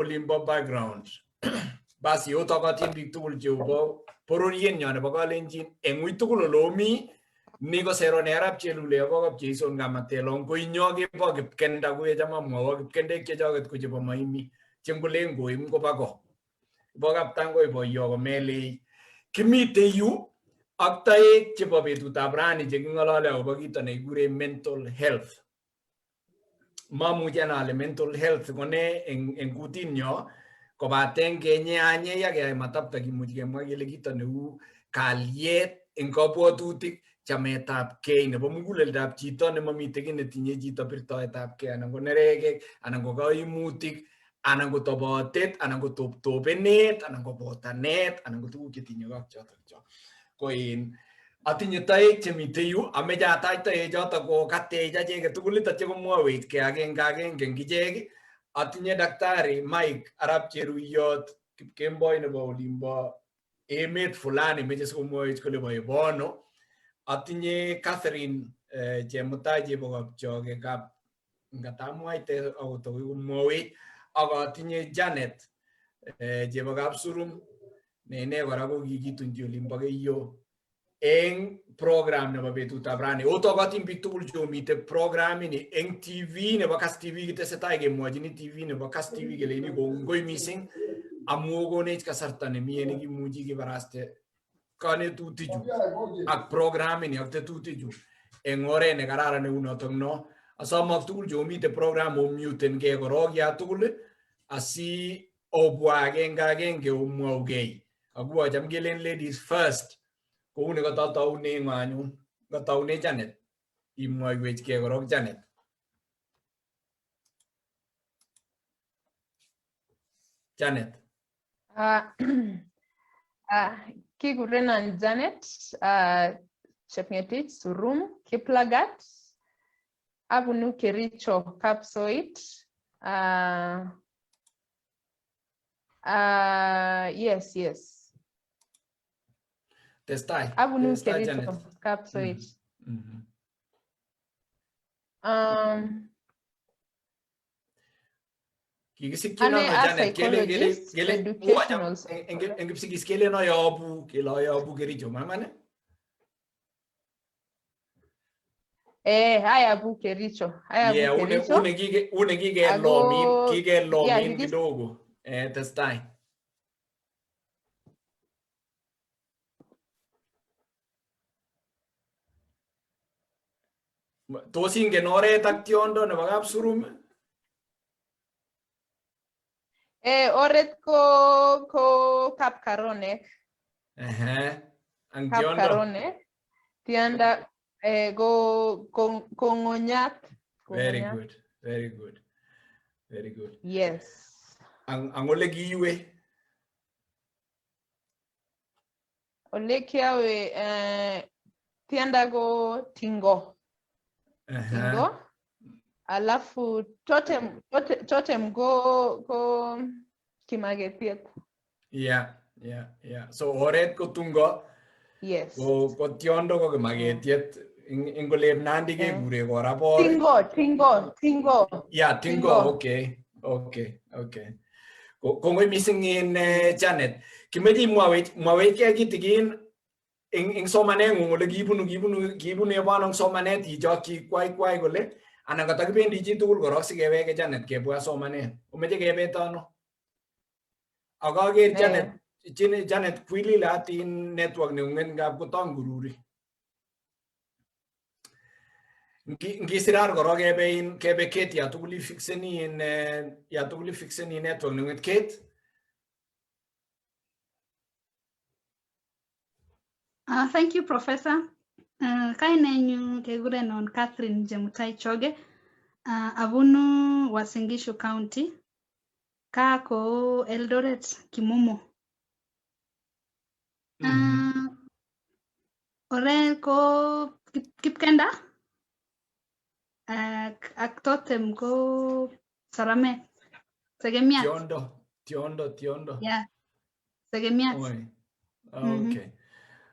limbo background. Basi otokotin biik tugul chebo bororienyo nebo Kalenjin eng ui tugul olomi ni ko sero nerap chelule ko kapcheison ngamatelon ko inyo kebo kipkenda kuye chama mwawa kipkendek chechoket ko chebo maimi chengole ngoim koba ko bo kaptango ibo yo ko mele kimite yu ak taek chebo betutab rani chekingolole akobo kito nekikure mental health. Mamuche nale mental health kone eng kutinyo kobaten kenyeanye ya keyai matapta kimuchi kemwa kele kito neu kalyet eng kabwatutik chametabgei nebo muguleldab chito nemamite kiy netinye chito birtoetabgei anan ko neregek anan ko kaimutik anan ko tobotet anan ko toptobenet anan ko botanet anan ko tuguk chetinye ak chotok ko in atinye taek chemite yu ameche atach taek chotok ko katech acheket tugul tatyo komwawech ke agenge eng ichek. Atinye daktari Mike arap Cheruiyot kipkemboi nebo olimbo emet fulani meche sikomwawech kole bo ebono. Atinye Catherine Chemutai chebo Choge kap ngatamwaite akotokoi komwawech ak atinye Janet chebo kap Surum ne ine kora ko kikitunji olimbo Keiyo eng program nebo betutab rani. Otokotin biik tugul chomite program ini eng TV nebo Kass TV kitesetai kemwochini TV nebo Kass TV keleini kongoi mising amu konech kasarta nemie nekimuchi kibaraste kanetutichu ak program ini ak tetutichu eng oret ne kararan neu notok no. Asomak tugul chomite program omuten ke korok ya tugul asi obwa agenge omwaugei. Agua cham kelen ladies first. Kouni katataune nganyun kataune Janet imwoiwech ke korok Janet. Janet. Kikurenan Janet Chepngetich Surum Kiplagat abunu Kericho Kapsoit. Yes. Testai. Abunu Kericho Kapsoit. Kikisikyin ano Janet psychologist, educational. Eng kipsigis kelen ayobu Kericho mamane? Ayabu Kericho. Une kikelomin kidogo. Testai. Tos ingen oret ak tiondo nebo Kapsurum? Oret ko Kapkaronek. Ang Kapkaronek. Tiondo go Kongonyak. Very good. Yes. Ang ole kiiwe? Ole kiawe tiondo go Tingo. Tingo. Alafu totem go Kimagetiet. Yeah. So oret ko Tungo. Yes. Ko tiondo ko Kimagetiet ing ole Nandi kekure kora bor. Tingo. Yeah, Tingo. Okay. Kongoi mising in Janet. Kimeche mwawech ke kitikin ing somanengung ole kibunu ebonong somanet ichokyi kwai kole anan katakibendi chi tugul korok sikeweke Janet kebwa somanet. Omeche kebet ano? Akaker Janet kwililat in network neungen ngap kotong kururi. Ngisirar korok kebe Kate ya tugul ifixeni network neunget Kate. Thank you, Professor. Kainenyu kekurenon Catherine Chemutai Choge. Abunu Uasin Gishu County. Kako Eldoret Kimumu. Ore ko Kipkenda. Ak totem ko Sarame. Segemiat. Tiondo. Yeah. Segemiat.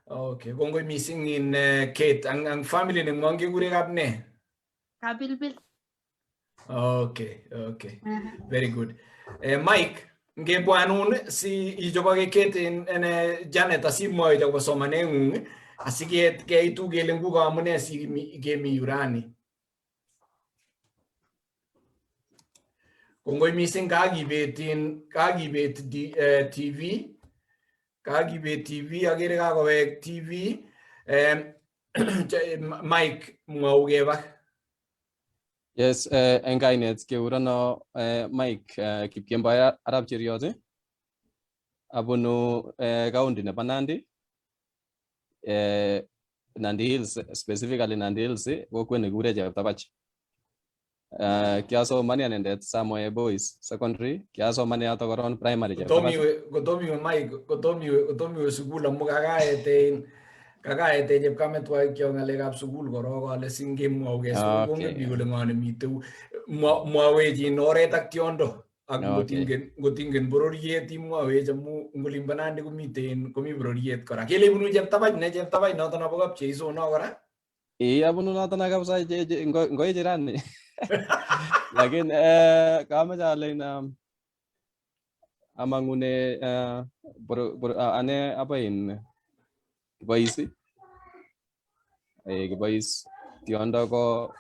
Okay. Kongoi missing in Kate. Ang family ng mga kikuri kap ne? Kabilbil. Okay. Very good. Mike, ngebwanun si ichobake ketin Janet asimwoe akobo somaneng'ung asikeitu kele nguko amune si kemi yurani. Kongoi mising kakibet TV akere kakowek TV. Mike, mwau keba. Yes, en kainet keurano Mike Kipkemboi Arap Cheruiyot abunu county nebo Nandi, Nandi Hills, specifically Nandi Hills, kokwet nekikure Cheptabach. Kiasomani anendet Samoei Boys Secondary, kiasomani yoto koron primary Cheptabach. Kotomi sukul amu kakaete chepkametwai kyo ng'alekab sukul korok ale singemwauge sukul kongen biik kole ng'o nemitei mwawechin oret ak tiondo ak ngotingen bororiet imwawech amu ngolimbo Nandi komi bororiet kora. Kele ibunu Cheptabach noto nebo kapcheiso no kora? Abunu noto na kabisa ngoi jirani. Lakini kameche alen amangune ane apain kibois tiondo ko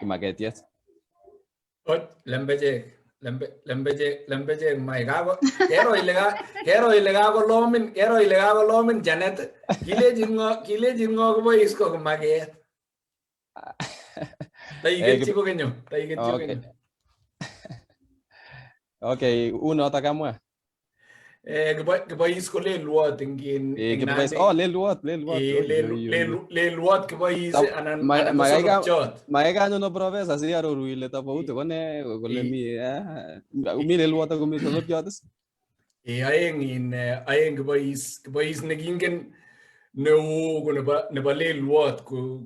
kimaketiet. Lembechek Mike. Kero ile kakolomin Janet. Kilejin ngo kobois ko kimaket. Taiketchi kokenyo. Okay, unoto kamwa. Kibois ko lelwot lelwot kibois anan maekanyun no professor si aroru ile tofauti kone kole mi lelwot ak mi solopyot. Aeng kibois nekingen neo ko nebo lelwot ko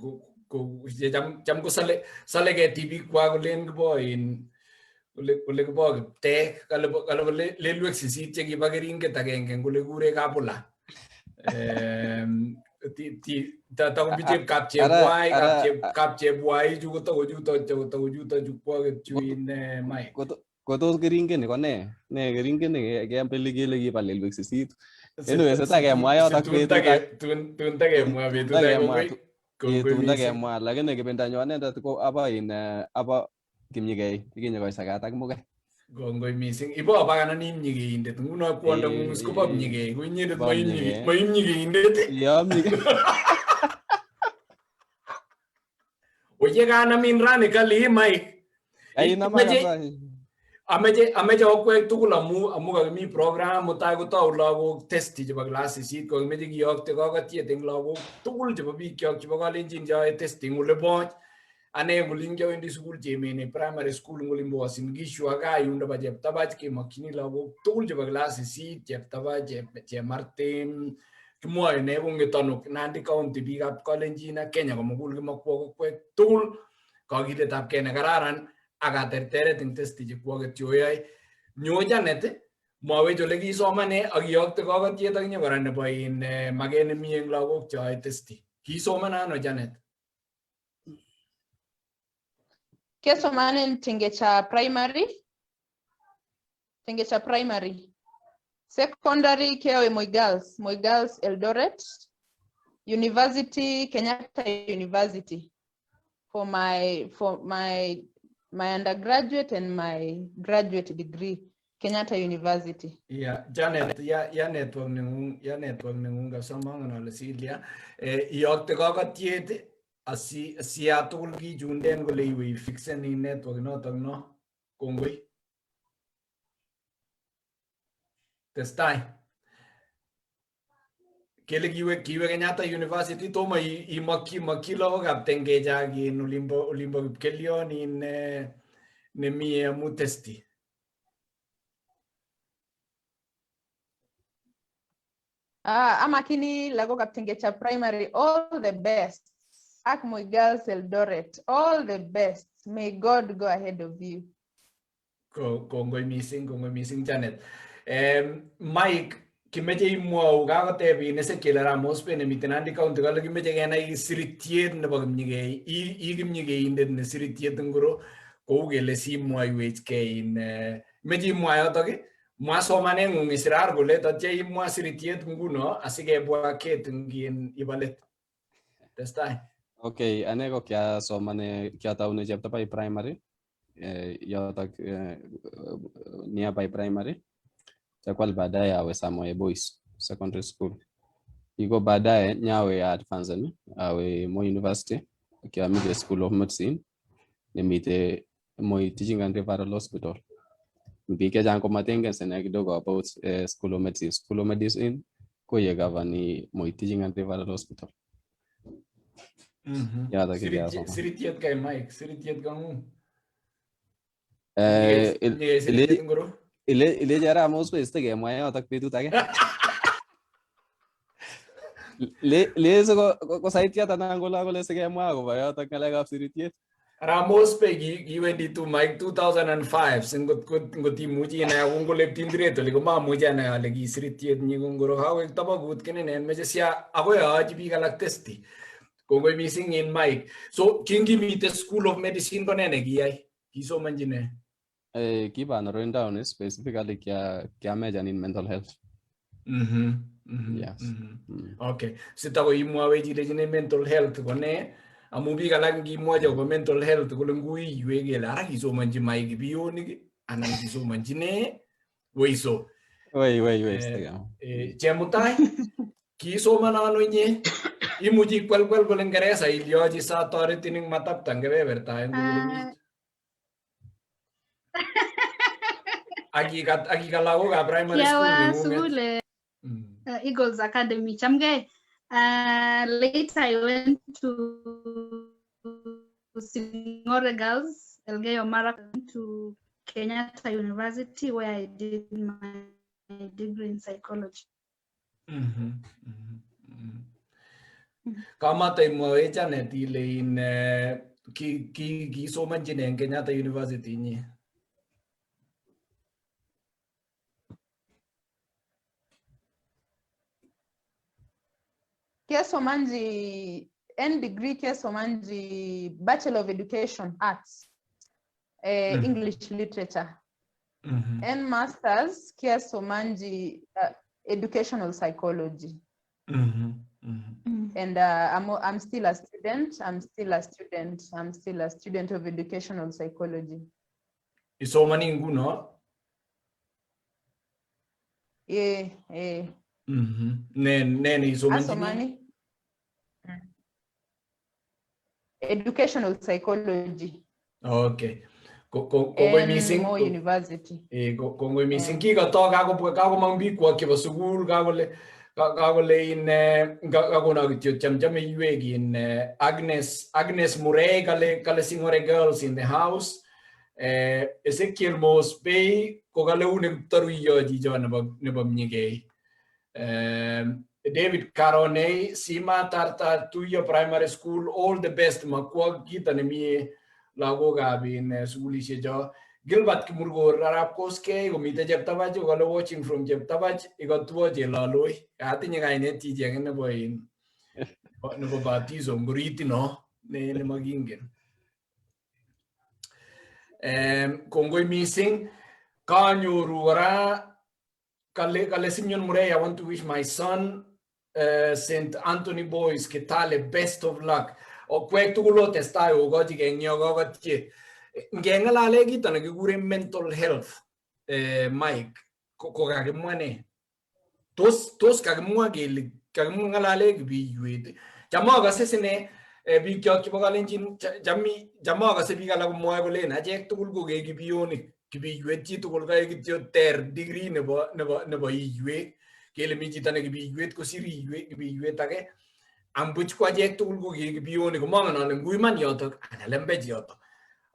cham ko sale ketibik kwa kolen kiboin kole kibo kiptek kale lelwek sisit chekiba keringet agenge kole kure kabula. Takobichep kapchebwai chu kotakochuto chukwaket chuin Mike. Kotos keringen ko ne keringen kembeli kele kiba lelwek sisit. Anyway, setakemwa yotok tun takemwa betut takemwa lakini kibindanywa nendet ko apa kimnyigei ikinye koy sagat ak muge. Kongoi mising. Ibo abakanan imnyigeindet. Nguno kwondo ng'ung ko bomnyigei. Ko inyendet moimnyigeindet. Yomnyige. Oye kanamin rani kali Mike. Ameche okwek tugul amu kakimi program mutai kotou lagok testi chebo class 8 kokimeche kiyokte kakatiet eng lagok tugul chebo bikyok chebo kalenjin cheyoe testing ole boch. Ane ngolin kyawendi sukul chemene primary school ngolin Uasin Gishu ak ayun nebo Cheptabach kemakchini lagok tugul chebo class 8 Cheptabach, Chemartin, kimwoe ne kongetonu Nandi County biikab kalenjin ak Kenya komugul kimakwo kokwek tugul kakiletab kei ne kararan ak aterteret eng testi chekwoket choyoe. Nyo Janet mwawech ole kisomane ak iyokte kakatiet ak inye kora nebo maket nemi eng lagok cheyoe testi. Kisoman ano Janet? Kesomanen Tengecha primary. Secondary kewe Moi Girls Eldoret. University Kenyatta University for my undergraduate and my graduate degree Kenyatta University. Yeah, Janet, ya network nengung kasamangan ale Silya. Iyokte kakatiet asiatugul kichunden kole iwe fixen in network notok no. Kongoi. Testai. Kele kiwe Kenyatta University tomo imakyi lagokab Tengecha kin olimbo Kipkelion in nemi amu testi. Amakini lagokab Tengecha primary all the best. Ak Moi Girls Eldoret all the best. May God go ahead of you. Kongoi mising Janet. Mike, kimeche imwau kakotebin Ezekiel Ramos pe nemiten Nandi County kale kimeche kenai siritiet nebo kimnyigei. I kimnyigeindet ne siritiet ngoro kou kele simwoiwech kei meji mwa yotok mwa somanengung isirar kole tatya imwa siritiet nguno asikebwa ket ngin ibalet. Testai. Okay, ane ko kiataune cheptabai primary. Yotok nearby primary. Chakwal baadaye awe Samoei Boys Secondary School. Iko baadaye nyawe advance awe Moi University. Kiamite School of Medicine. Nimite Moi Teaching and Referral Hospital. Mpike jango matengen sena kidogo about School of Medicine. School of Medicine ko ye gavani Moi Teaching and Referral Hospital. Siritiet kay Mike, siritiet kangu. Ile jara amos pe este game waya otak petut age. Le ko saitia tanangola ko le se game wa ko ba otak ngalekab siritiet. Ramos pe giwendi to Mike 2005 singot timuji na ungole team direto liko mamuja na legi siritiet ni ngoro hawe tabagut kenen meje sia agoya ajibi galak testi. Kongoi missing in Mike. So kingi meet the School of Medicine konene giyai. Kiso manjine. Kiba na run down specifically kya major in mental health. Yes. Okay. Sita ko imwa weji lejine mental health kone amubi galangi moja ko mental health ko lengui yuege lara kiso manji Mike biyo ni anan kiso manjine weiso. Wei. Chemutai kiso manano nye imuji kwel ko lengeresa ilioji sa tore tining matap tangebe berta ngulumi. Agi kalago ka primary school ni Eagles Academy chamge. Later I went to Singore Girls Elgeyo Marakwet to Kenyatta University where I did my degree in psychology. Kama tayo janet ile in ki so manjine en Kenyatta University ni. Keso manji N degree keso manji Bachelor of Education Arts, English Literature. And Masters keso manji Educational Psychology. And I'm still a student. I'm still a student of educational psychology. Iso mani nguno? Yeah. Nene iso mani? Educational psychology. Okay. Kongoi missing. Moi University. Kongoi missing. Kika to kako mambi kwa kiba sugul kako le in kako na kityo chamchame yuegi in Agnes Murray kale Singore Girls in the house. Ezekiel Mosby ko kale une taruyo ji jo nebo mnyege. David Carone, Sima Tarta, Tuyo Primary School, all the best. Makwa kita nemi lago gabi in sulishe jo. Gilbert Kimurgo Raraposke, Gomita Jeptavach, you got watching from Jeptavach, you got to watch a laloi. I think I need teaching in the boy in Novabatizo, Muritino, ne Magingen. Kongoi missing, Kanyo Ruara, Kale Simeon Murray, I want to wish my son, St. Anthony Boys, Ketale, best of luck. O kwek tukulo testai o goti genyo goti. Ngengala legi tana gure mental health. Mike ko kagimwane. Tos kagimwa geli kagimwa legi bi yuete. Jama ga sesene bi kyo kibogalenjin jama ga se bi gala mo gole na jek tukul go ge bioni kibi yueti tukul ga gi ter degree ne bo yue kele mi jitane gi yuet ko siri yue gi yueta ge ambuch kwa jek tukul go ge bioni ko mangana ne ngui man yoto ana lembe yoto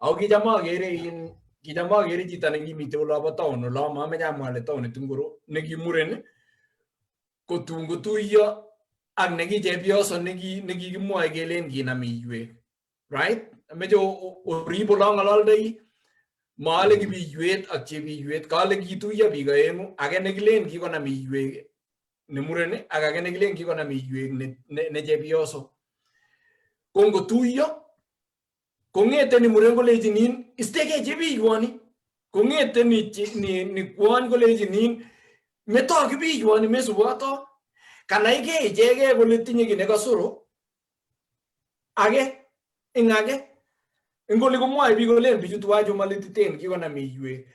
au ki jama gere jitane gi mi te lo ba tono lo ma me jama le tono tunguro ne gi muren ko tungu tuyo ang negi jebioso negi mo gelen gina mi yue right mejo oribo lang alalday male gi bi yuet akche bi yuet kale gi tu ya bi gaemu aga negilen gi kona mi yue ne murene aga negilen gi kona mi yue ne jebioso kongo tuyo kongete ni murengo lejinin isteke jebi yuani kongete ni kwon kolejinin meto kibiyoni mesuboto kanai ke ichege kole tinye kit nekasoro age ingage ingoli komwoe biik kolen bichu tuwai chumalititen kikonam iywek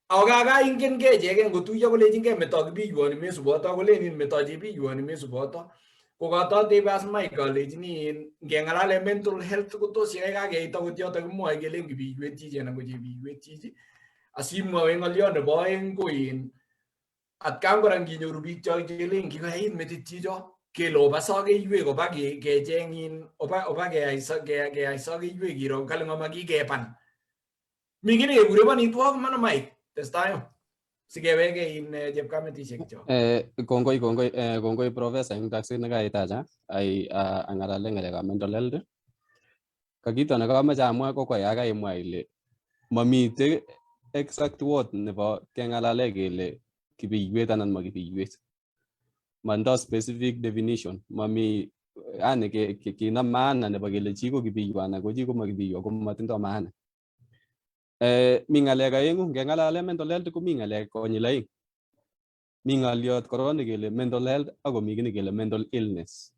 ako kaga ingen ke ichege ngotuiyo kolejin meto kibiyoni mesuboto kolenin meto chebiyoni mesuboto kokatotepe as Mike kalejini ngengalale mental health kotos yekai kakeit akot yoto kimwoe kelen kibiywet chichi anan ko chebiywet chichi asimwoe ng'olyo nebo oeng ko atkan kora nginyoru biik cho kelen kikoyait metit chicho kele oba sokeiywek oba kecheng oba keyai sokeiywek kiro kale ng'oma kikepan mi kit nekekure bonitwok mana Mike testai sikeweke chepkametisiek cho kongoi professor eng taksit nekaitacha ai angalale ngalekab mental health ka kito nekamache amwa ko ya kaimwa ile mamite exact word nebo kengalale kele kibiywet anan ma kibiywet mando specific definition mami yani kina maana nebo kele chi ko kibiywa anan ko chi ko ma kibiywa ko matindo maana mi ngalek aengu ngengalale mental health ko mi ngalek konyil aeng mi ngaliot koron kele mental health ako mi kini kele mental illness.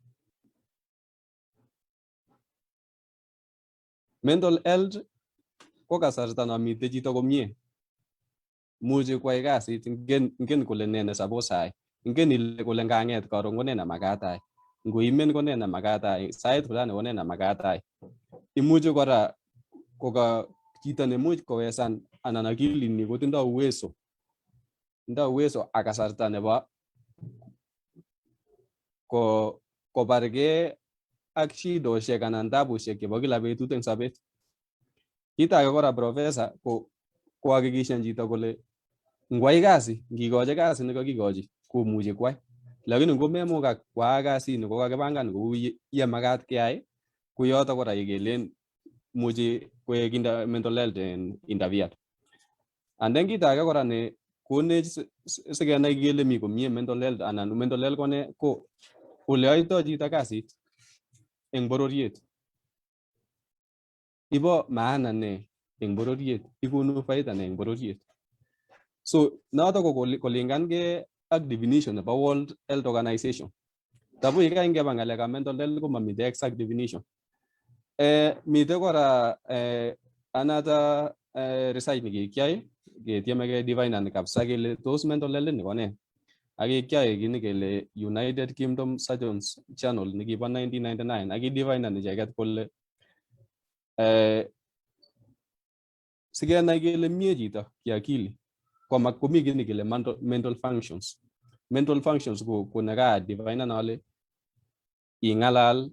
Mental health ko kasarta no mite chito komie muche kwai kasit ingen kole ne suppose ai ingen ile kole nganget karon ko ne nemakat ai ngoimen ko ne nemakat ai sait fulani ko ne nemakat ai imuche kora koka chito ne much kowesan anan akilini kotindo uwezo ak kasarta nebo kobargei ak shidoshek anan tabushek chebo kila betut eng sobet. Kit age kora professor ko hakikishan chito kole ngwai kasi ngikochi kasi nekakikochi komuchi kwai, lakini ngomemukak kwa kasi ne kokakipangan kou ye makat keyai ko yoto kora yekelen muchi koek mental health interfered. And then kit age kora ne konech sikenai kele mi komie mental health anan mental health ko ole yoito chito kasit eng bororiet. Ibo maana ne eng bororiet, ikunu faida ne eng bororiet. So noto ko kolingankei ak definition nebo World Health Organization. Tabu ingeba ngalekab mental health ko mamite exact definition. Mite kora another research nekikiyai ketieme ke define kabisa kele tos mental health ni ko ne. Akikiyai kini kele United Kingdom Surgeons Journal nekibo 1999 akidefine icheket kole sikenai kele mie chito kiakili komi kini kele mental functions. Mental functions ko neka define ale ingalal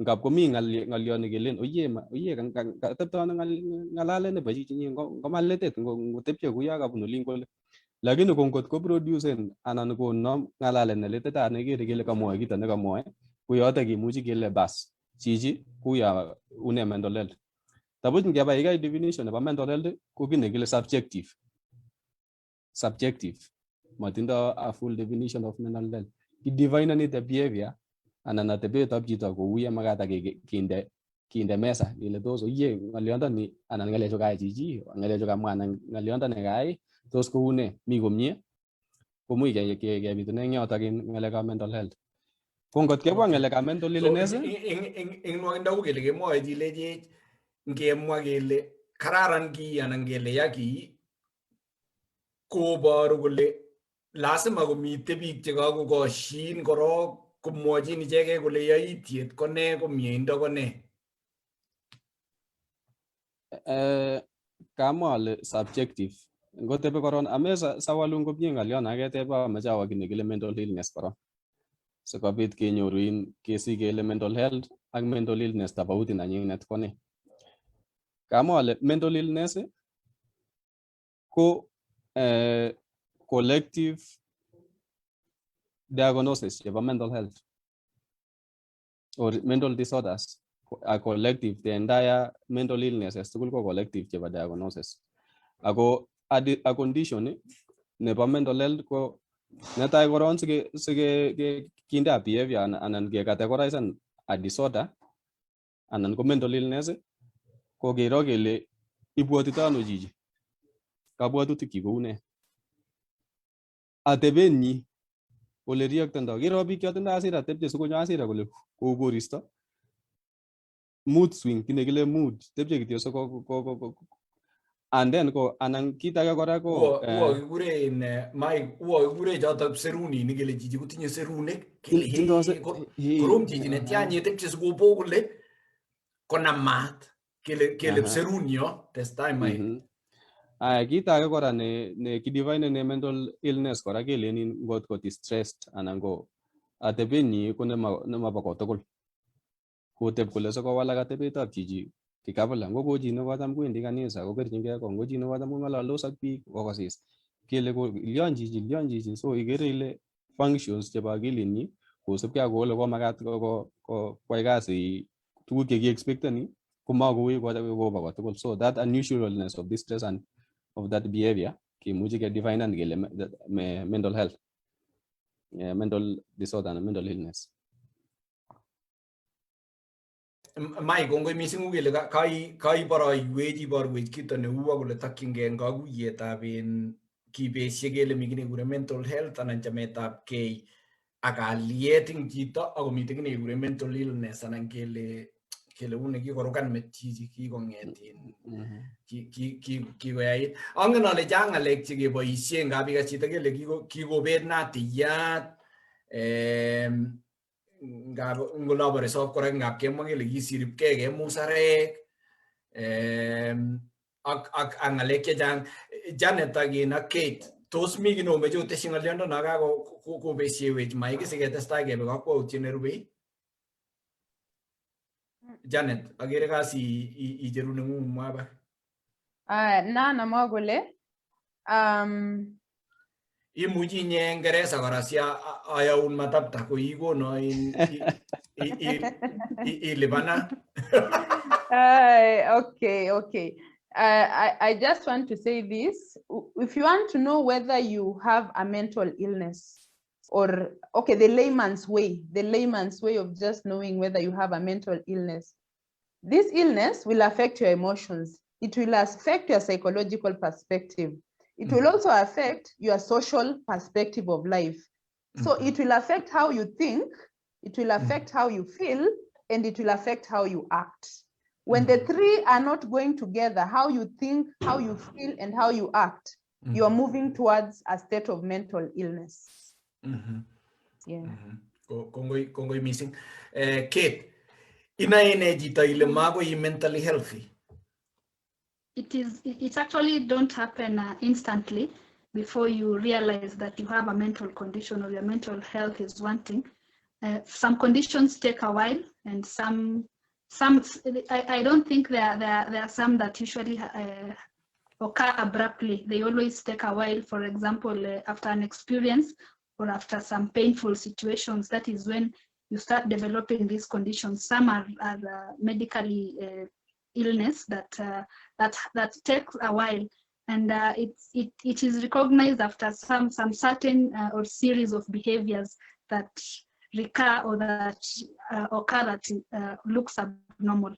ngap komi ngaliot nekelen oye katepto ngalale nebo chichi ngomaletet ngotepche kuyo kabunu lin kole, lakini kongot ko producen anan konom ngalalet neletetat nekere kele kamwoe kito nekamwoe koyoto kimuchi kele bas chichi kuya une mental health. Tabuch ngeba ikai definition nebo mental health ko kit nekile subjective matindo a full definition of mental health. Kidefine ni the behavior anan atebetab chito kou ye makat kinde mesa ile tos oye ngaliondoni anan ngalechu kayai chichi ngalechu kamwa anan ngalionda nekayai tos koune mi komie komuch kebitune eng yoto ngalekab mental health. Ko ngot kebwa ngalekab mental illness eng nwakindo ko kele kemwoe chilechech ngemwa kele kararan ki anan kele ya ki koboru kole lazima komite biik chekakokoshin korok komwochin icheket kole yaitiet ko ne ko mieindo ko ne. Kamwa ale subjective ngotebe koron amesa sawalun komie ngalion aketebe amache awo kit nekile mental illness koron sikobit kenyoru kesich kele mental health ak mental illness tofauti nanyinet ko ne. Kamwa ale mental illness ko collective diagnosis chebo mental health or mental disorders are collective. The entire mental illnesses tugul ko collective chebo diagnosis. Ako a condition nebo mental health ko netai koron sige kinda behavior anan ke categorize a disorder anan ko mental illness ko kero kele ibwotito ano chichi. kabwatutik kyik kou ne. Atebenyi ole reactendo. Kiro biik chotindo hasira tepche sikonyo hasira kole kou koristo. Mood swing, kine kile mood, tepche kityo so and then ko anan kit age kora ko uo kikure in Mike, uo kikure chotok seruni ni kele chichi kotinye serunek kele korom chichi netianye tepche sikobo kole konam maat kele serunyo testai Mike. Kit age kora ne kidivine ne mental illness kora kelenin ngot ko stressed anan ko atebenyi ko nema ba kotugul. Kotep kole soko walak atebetab chichi kikabula ngo chi ne kotam kwendi kanisa ko kerchingei ko ngo chi ne kotam kong'alaldos ak biik kokosis kele ko lion chichi so ikere ile functions chebo akilinyi kosubkei ak ole komakat ko kwai kasi tuguk che ki-expecteni komakowei koba kotugul. So that unusualness of this stress and of that behavior kimuchi ke define and kele mental health, mental disorder and mental illness. Mike, kongoi mising ukele kai borwech kito neu kole takyingei eng kakuyetab kibesye kele mi kit nekure mental health anan chametabgei ak kalyet eng chito ako mitei kit nekure mental illness anan kele une kikorukan met chichi kikong'etin kikoyait. Angen ale chang ng'alek chekeboisie ngap ikas chito kele kikobet natiyat ngap ngolabore sop kora ngap kemwa kele kisiripkei ke musarek ak ng'alek chechang. Janet ak Kate, tos mi kinomeche otesyi ng'oliondo no kakobesiewech Mike siketestai kebe kakwautiet nerubei? Janet, agere kasi icheru neng'ung mwa ba? Na namwa kole imuchi inye Ngeresa kora si ayaun matapta ko ikono ilipana. Okay. I just want to say this. If you want to know whether you have a mental illness or, okay, the layman's way of just knowing whether you have a mental illness, this illness will affect your emotions. It will affect your psychological perspective. It will also affect your social perspective of life. So it will affect how you think, it will affect how you feel, and it will affect how you act. When the three are not going together, how you think, how you feel, and how you act, you are moving towards a state of mental illness. Yeah. Kongoi missing. Kate, ine jito ile mago I mentally healthy. It actually don't happen instantly before you realize that you have a mental condition or your mental health is wanting. Some conditions take a while, and some I don't think there are some that usually occur abruptly. They always take a while. For example, after an experience or after some painful situations, that is when you start developing these conditions. Some are medically illness that takes a while, and it is recognized after some certain or series of behaviors that recur or that occur that looks abnormal.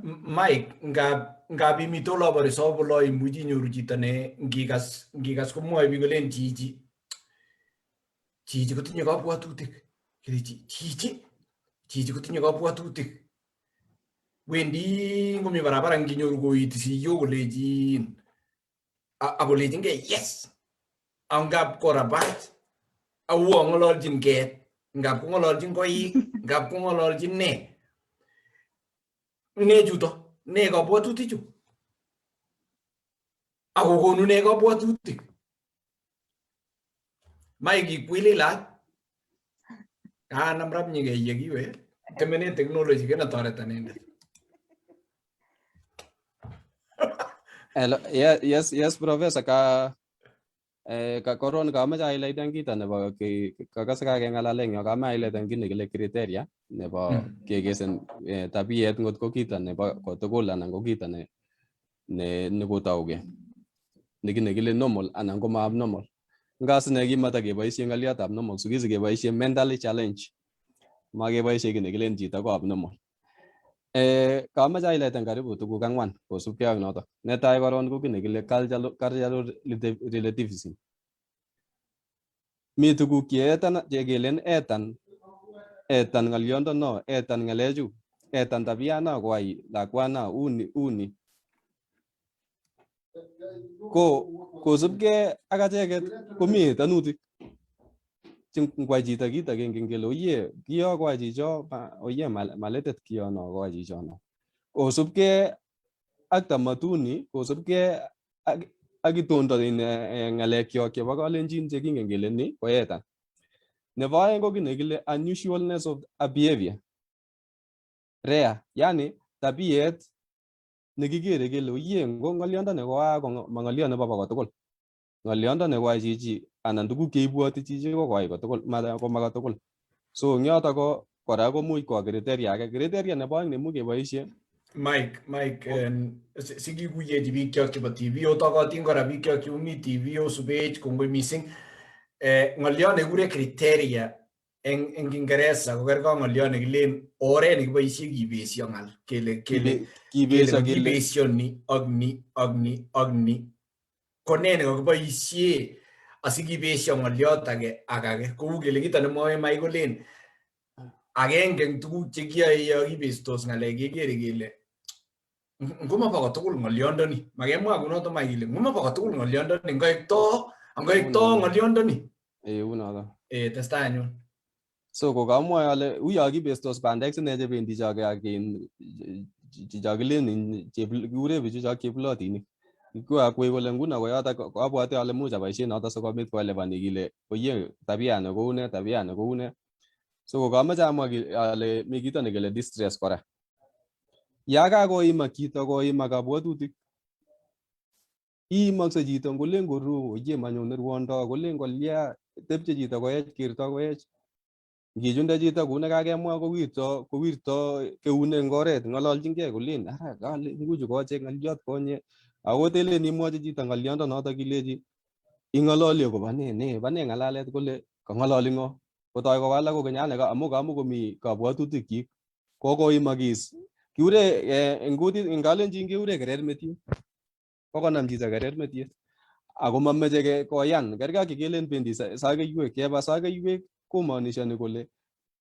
Mike, ngabi mitola bari sobulo imuji nyoru chito ne ngikas komwoe biik kolen chichi kotinye kabwatutik. Chichi kotinye kabwatutik. Wendi ngomi barabara nginyoru koiti siyo kolejin akolejin ke yes. Angap korabat awo ngololjin ket ngap ngololjin koik ngap ngololjin ne juto ne kabwatutik chu akokonu ne kabwatutik. Mike ikwili lat namrap nyike yekiwe temene technology kena toretan indet. Hello, yes, Professor, ka koron kamache highlighten kito nebo kakase kakeng'alale eng yo, kamache highlighten kit nekile criteria nebo kekesen tabiet ngot ko kito nebo kotugul anan ko kito nekotauge nekile normal anan ko ma abnormal. Ngas ne kimata keboisie ng'aliotab normal, siku hizi keboisie mentally challenge, makeboisie kit nekile chito ko abnormal. Kamache highlighten karibu tuguk ang'wan kosubkei ak notok. Netai koron ko kiy nekile cultural relativism. Mi tuguk chekelen etan ng'oliondono, etan ng'alechu, etan tabiano koyai lakwana uni. Ko kosubkei ak acheket komi etanutik ngwai chito kit agenge ngele oye kiyo koyai chicho oye maletet kiyono koyai chichono. Kosubkei ak tamaduni, kosubkei ak itondo ng'alekyok chebo kalenjin chekingen kele ni ko etan. Nebo aeng ko kiy nekile unusualness of a behavior. Rare, yani tabiet nekikere kele oye ngo ng'oliondoni koa ko ng'oliot nebo kotugul. Ng'oliondoni koyai chichi anan tuguk cheibwoti chichi ko koyai kotugul, ko makotugul. So eng yoto ko kora komuch kwa criteria age. Criteria nebo aeng nemuch keboisie Mike, sikikuyechi bikyok chebo TV otokotin kora bikyok chemi TV osubech kongoi mising. Ng'oliot nekikure criteria eng Kingereza ko kergei ng'oliot nekilen oret nekiboisie kibesio ng'al kele kibesio ni ak ni ak ni ak ni. Ko ne nekakiboisie asikibesio ng'oliot age ak age. Kou kele kito nemwoe Mike kolen agenge eng tuguk chekiyoe yo kibestos ng'alek kekere kele ngomabo kotugul ng'oliondoni. Makemwa kunoto Mike kele ngomabo kotugul ng'oliondoni ngoek to ng'oliondoni. unoto. Testai anyun. So ko kamwae ale uyo kibestos bandek sine chebendi choge ak chicho kilen kikure bichu chok cheplotinik. Kikoakwei kole nguno koyoto abwati ale much aboisie noto sikobit koelewani kile oye tabia ne koune. So ko kamache amwa ale mi kito nekele distress kora. Ya kakoimak chito koimak kabwatutik, iimakse chito ngolen koru oye manyone rwondo, kolen kolya tepche chito koech, kerto koech. Ngichunde chito kou nekakemwa kowirto keune eng oret, ng'ololchingei kolen kale nguchu kocheng ng'oliot konye. Ako telen imwochi chito ng'oliondonoto kilechi ing'ololi akobo ne bane ng'alalet kole kang'ololi ng'o. Kotoi kowalak kokeny amu kamukomi kabwatutikchik. Kokoimakis. Kiure eng kutit eng kalenjin keure keret metiet. Kokonam chito keret metiet. Ako mameche koyan, kergei ak kelen bendi sakeiwek, keba sakeiwek komaanishani kole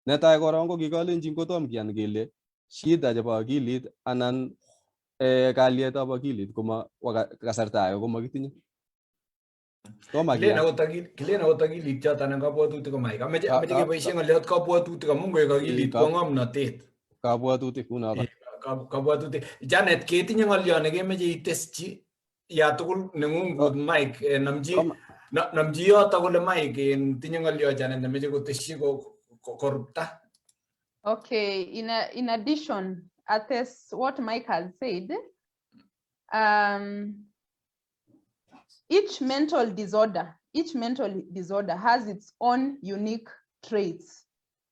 netai korong ko kikalenjin kotom kiyan kele shida chebo akilit anan kalietab akilit koma kasarta age komakitinye. Kilen akot akilit choto anan kabwatutik ko Mike. Ameche keboisie ng'oliot kabwatutik amu ngoek akilit ko ng'omnotet. Kabwatutik kunoto. Kabwatutik. Janet, ketinye ng'oliot nekemeche iteschi ya tugul neng'ung Mike, namchi yoto kole Mike tinye ng'oliot Janet nemeche koteschi korupta. Okay, in addition, as what Mike has said, each mental disorder has its own unique traits.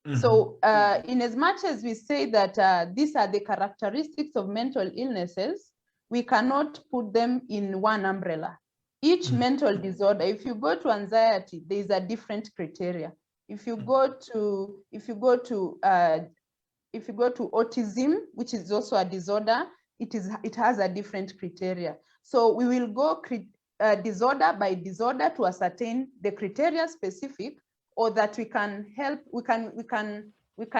Mm-hmm. So in as much as we say that these are the characteristics of mental illnesses, we cannot put them in one umbrella. Each mental disorder, if you go to anxiety, there is a different criteria. If you go to autism, which is also a disorder, it has a different criteria. So we will go disorder by disorder to ascertain the criteria specific, or that we can help. We can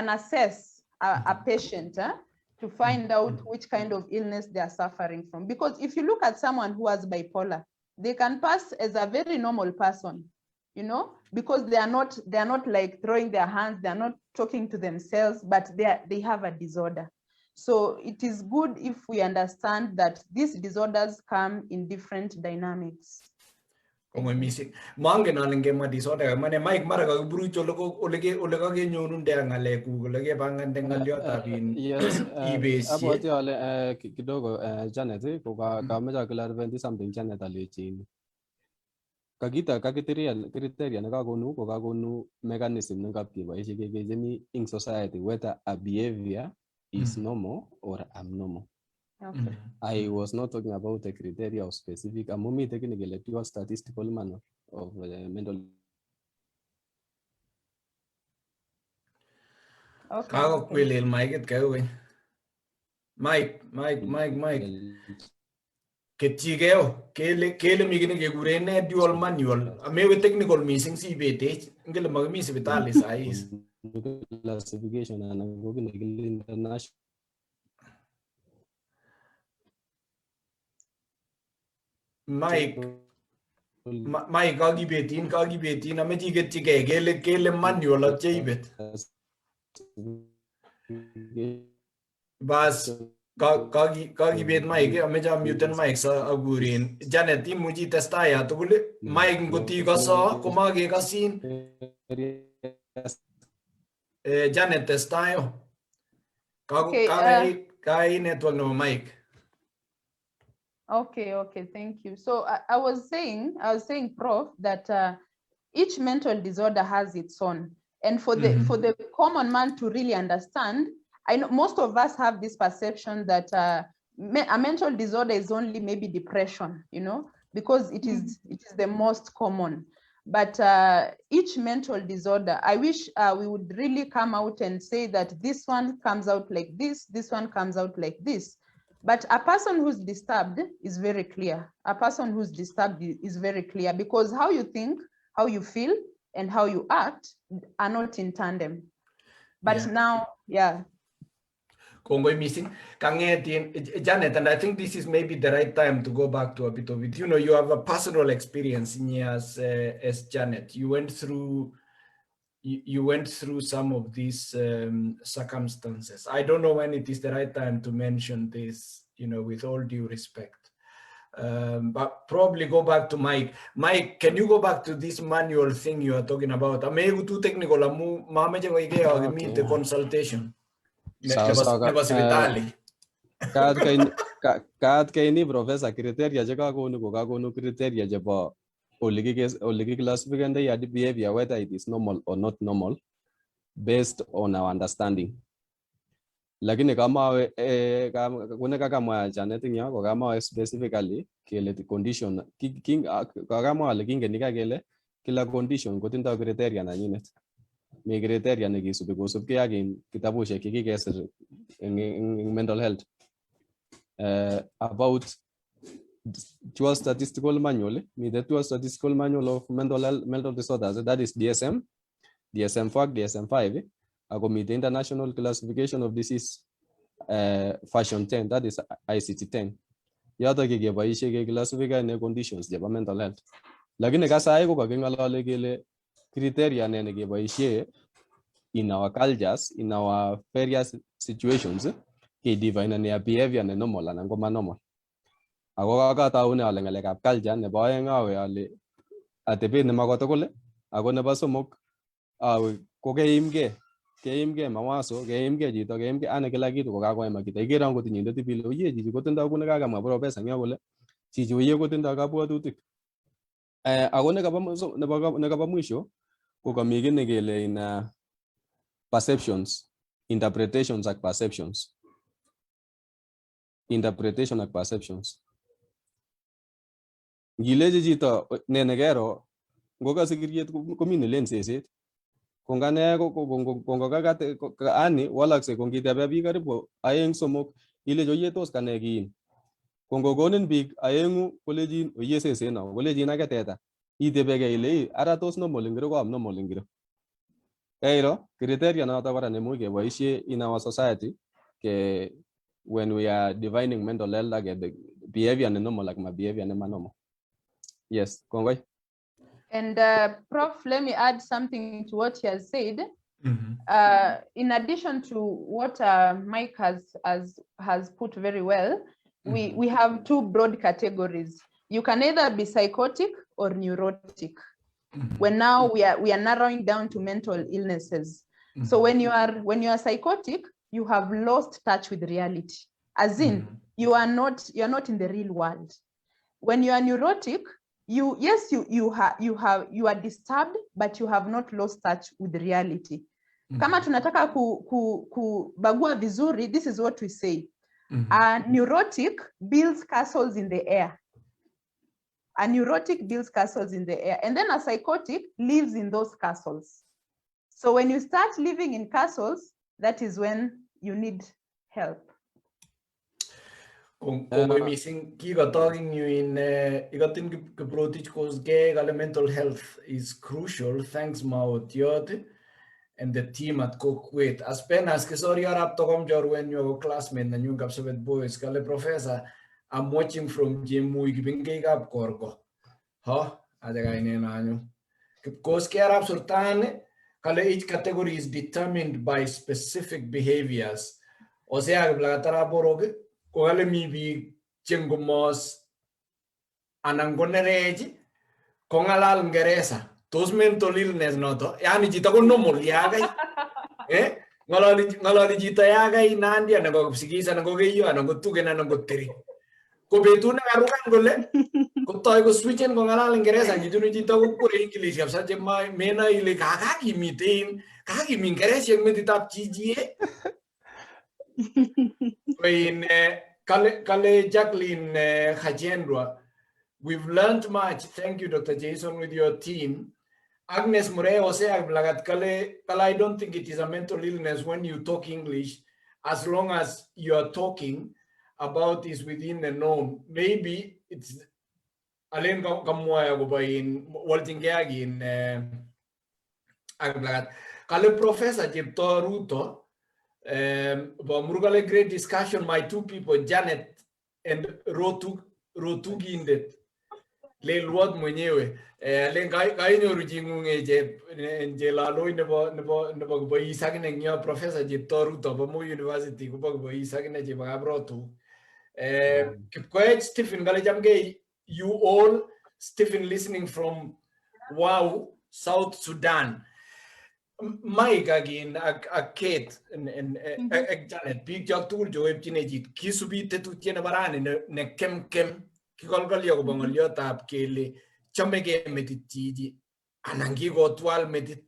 assess a patient to find out which kind of illness they are suffering from. Because if you look at someone who has bipolar, they can pass as a very normal person, you know, because they are not like throwing their hands, they are not talking to themselves, but they have a disorder. So it is good if we understand that these disorders come in different dynamics. Mangen ale ngemwa disorder mane Mike mara kakiburuch ole kakenyorunde ng'alekuk ole kepangande ng'oliotab ibesye. Abwati ale kidogo Janet ko kamecha clarify something Janet alechin criteria nekakonu ko kakonu mechanism nekapkeboishe kekecheni in society whether a behavior is normal or abnormal. Okay. I was not talking about the criteria of specific. I'm only taking a pure statistical manner of mental. Okay. Mike. Ketchigeo, kele migini ke gurene dual manual. Amewe technical missing si bete. Ngele magmi sibitali sais. Classification and international. Mike kagi betin ameji ketchige kele manual at jaibet. Bas kagi bet Mike ameja mutant Mike sa agurin. Janet imuji testaya tukule Mike ngoti kasa kumage kasin. Janet testayo. Kai network no Mike. Okay, thank you. So I was saying, Prof, that each mental disorder has its own, and for the common man to really understand, I know most of us have this perception that a mental disorder is only maybe depression, because it is the most common. But each mental disorder, I wish we would really come out and say that this one comes out like this one comes out like this. But a person who's disturbed is very clear. A person who's disturbed is very clear, because how you think, how you feel, and how you act are not in tandem. But now, Kongo missing. Janet, and I think this is maybe the right time to go back to a bit of it. You have a personal experience in as Janet. You went through some of these circumstances. I don't know when it is the right time to mention this, with all due respect. But probably go back to Mike. Mike, can you go back to this manual thing you are talking about? Maybe too technical. The consultation. Kaat kaini professor criteria kakonu criteria jabo oligi classification ya behavior, whether it is normal or not normal, based on our understanding. Lakini kama kuna kama Janet nya ko kama specifically kele condition kama lekinge nikakele kila condition kotindo criteria nanyinet. Mi criteria nekisubi kosubkei ak kitabushek kikikesir in mental health. About dual statistical manual, the dual statistical manual of mental disorders, that is DSM, DSM-4, DSM-5, ako the international classification of disease version 10, that is ICD-10. Yato kikeboishe ke classify ne conditions jeba mental health. Lakini kasai ko kakingalale kele criteria ne keboishe in our cultures, in our various situations, ke define ne behavior ne normal anan ko normal. Ako kakataune ale ngalekab culture nebo aeng awe ale atebet ne makotokole ako nebo somok awe ko keimge mawazo, keimge chito, keimge ane kila kitu kokakoema kita. Ikere angot inyendet ibile oye chichi kotindoi kune kakamwa professor nya kole chichi oye kotindoi kabwatutik. Ako nekaba mwisho ko kami kit nekele in perceptions, interpretations ak perceptions. Interpretation ak perceptions. Ngileje chito ne nekero ngoka sikiriet komi nelen seset. Kongane kongokakat ani walakse kongitebe biik karibu aeng somok ile oye tos kane kiin. Kongokonin biik aengu kolejin oye seseno, kolejin ake teta. Itebege ile ara tos normal ngiro ko abnormal ngiro. Kairo criteria noto kora nemuch keboishe in our society ke when we are defining mental health like behavior ne normal like behavior ne normal. Yes, kongoi. And Prof, let me add something to what he has said. In addition to what Mike has put very well, we have two broad categories. You can either be psychotic or neurotic. When now we are narrowing down to mental illnesses. So when you are psychotic, you have lost touch with reality. As in, you are not in the real world. When you are neurotic, you are disturbed, but you have not lost touch with reality. Kama tunataka kubagua vizuri, this is what we say. A neurotic builds castles in the air. A neurotic builds castles in the air, and then a psychotic lives in those castles. So when you start living in castles, that is when you need help. Kung missing kiga talking you in igatin kiprotich cause gay mental health is crucial. Thanks Maotiot and the team at Cokwit. As pen as kisori arap tokom jor when your classmate and you kapsabet boys kale professor I'm watching from Jim Muigibing up Korko. Ha adaga in anyo. Cause care up sultan kale each category is determined by specific behaviors. O sea, blagatara boroge kale mi bi chengumos anangonereji kongalal ngeresa. Tos mental illness noto. Yani jita ko normal yagai. Ngalali jita yagai nandia nago psikisa nago geyo nago tugen nago teri. Ko betu na karukan gole. Ko toy ko switchen ko ngalal ngeresa jitu ni jita ko pure English kapsa je mai mena ile kakaki mitin kakaki min ngeresa yang meditap jijie. In Kale Jacqueline Hajendwa, we've learned much. Thank you, Dr. Jason, with your team. Agnes Mureo said, I don't think it is a mental illness when you talk English, as long as you are talking about is within the norm. Maybe it's Alen Kamuaya in Waltingagi in Aglagat. Kale Professor Jepto Ruto. Murugale great discussion. My two people, Janet and Rotugi in the Lelwad Munyewe. Len Kaino Rujingunge Jela Loy Nebo Boy Sagan and your professor Jeptoru of Mo University, Boy Sagan Jebabrotu. Keep quiet, Stephen Galajam Gay. You all, Stephen, listening from Wow, South Sudan. Mike again, a Kate and Janet, big job tool, Joe Kinejit, Kisubi Tetu Tienabaran, ne Kem Kikolgalio Bongoliota, Kele, Chamege Meditiji, Anangigo 12 Medit,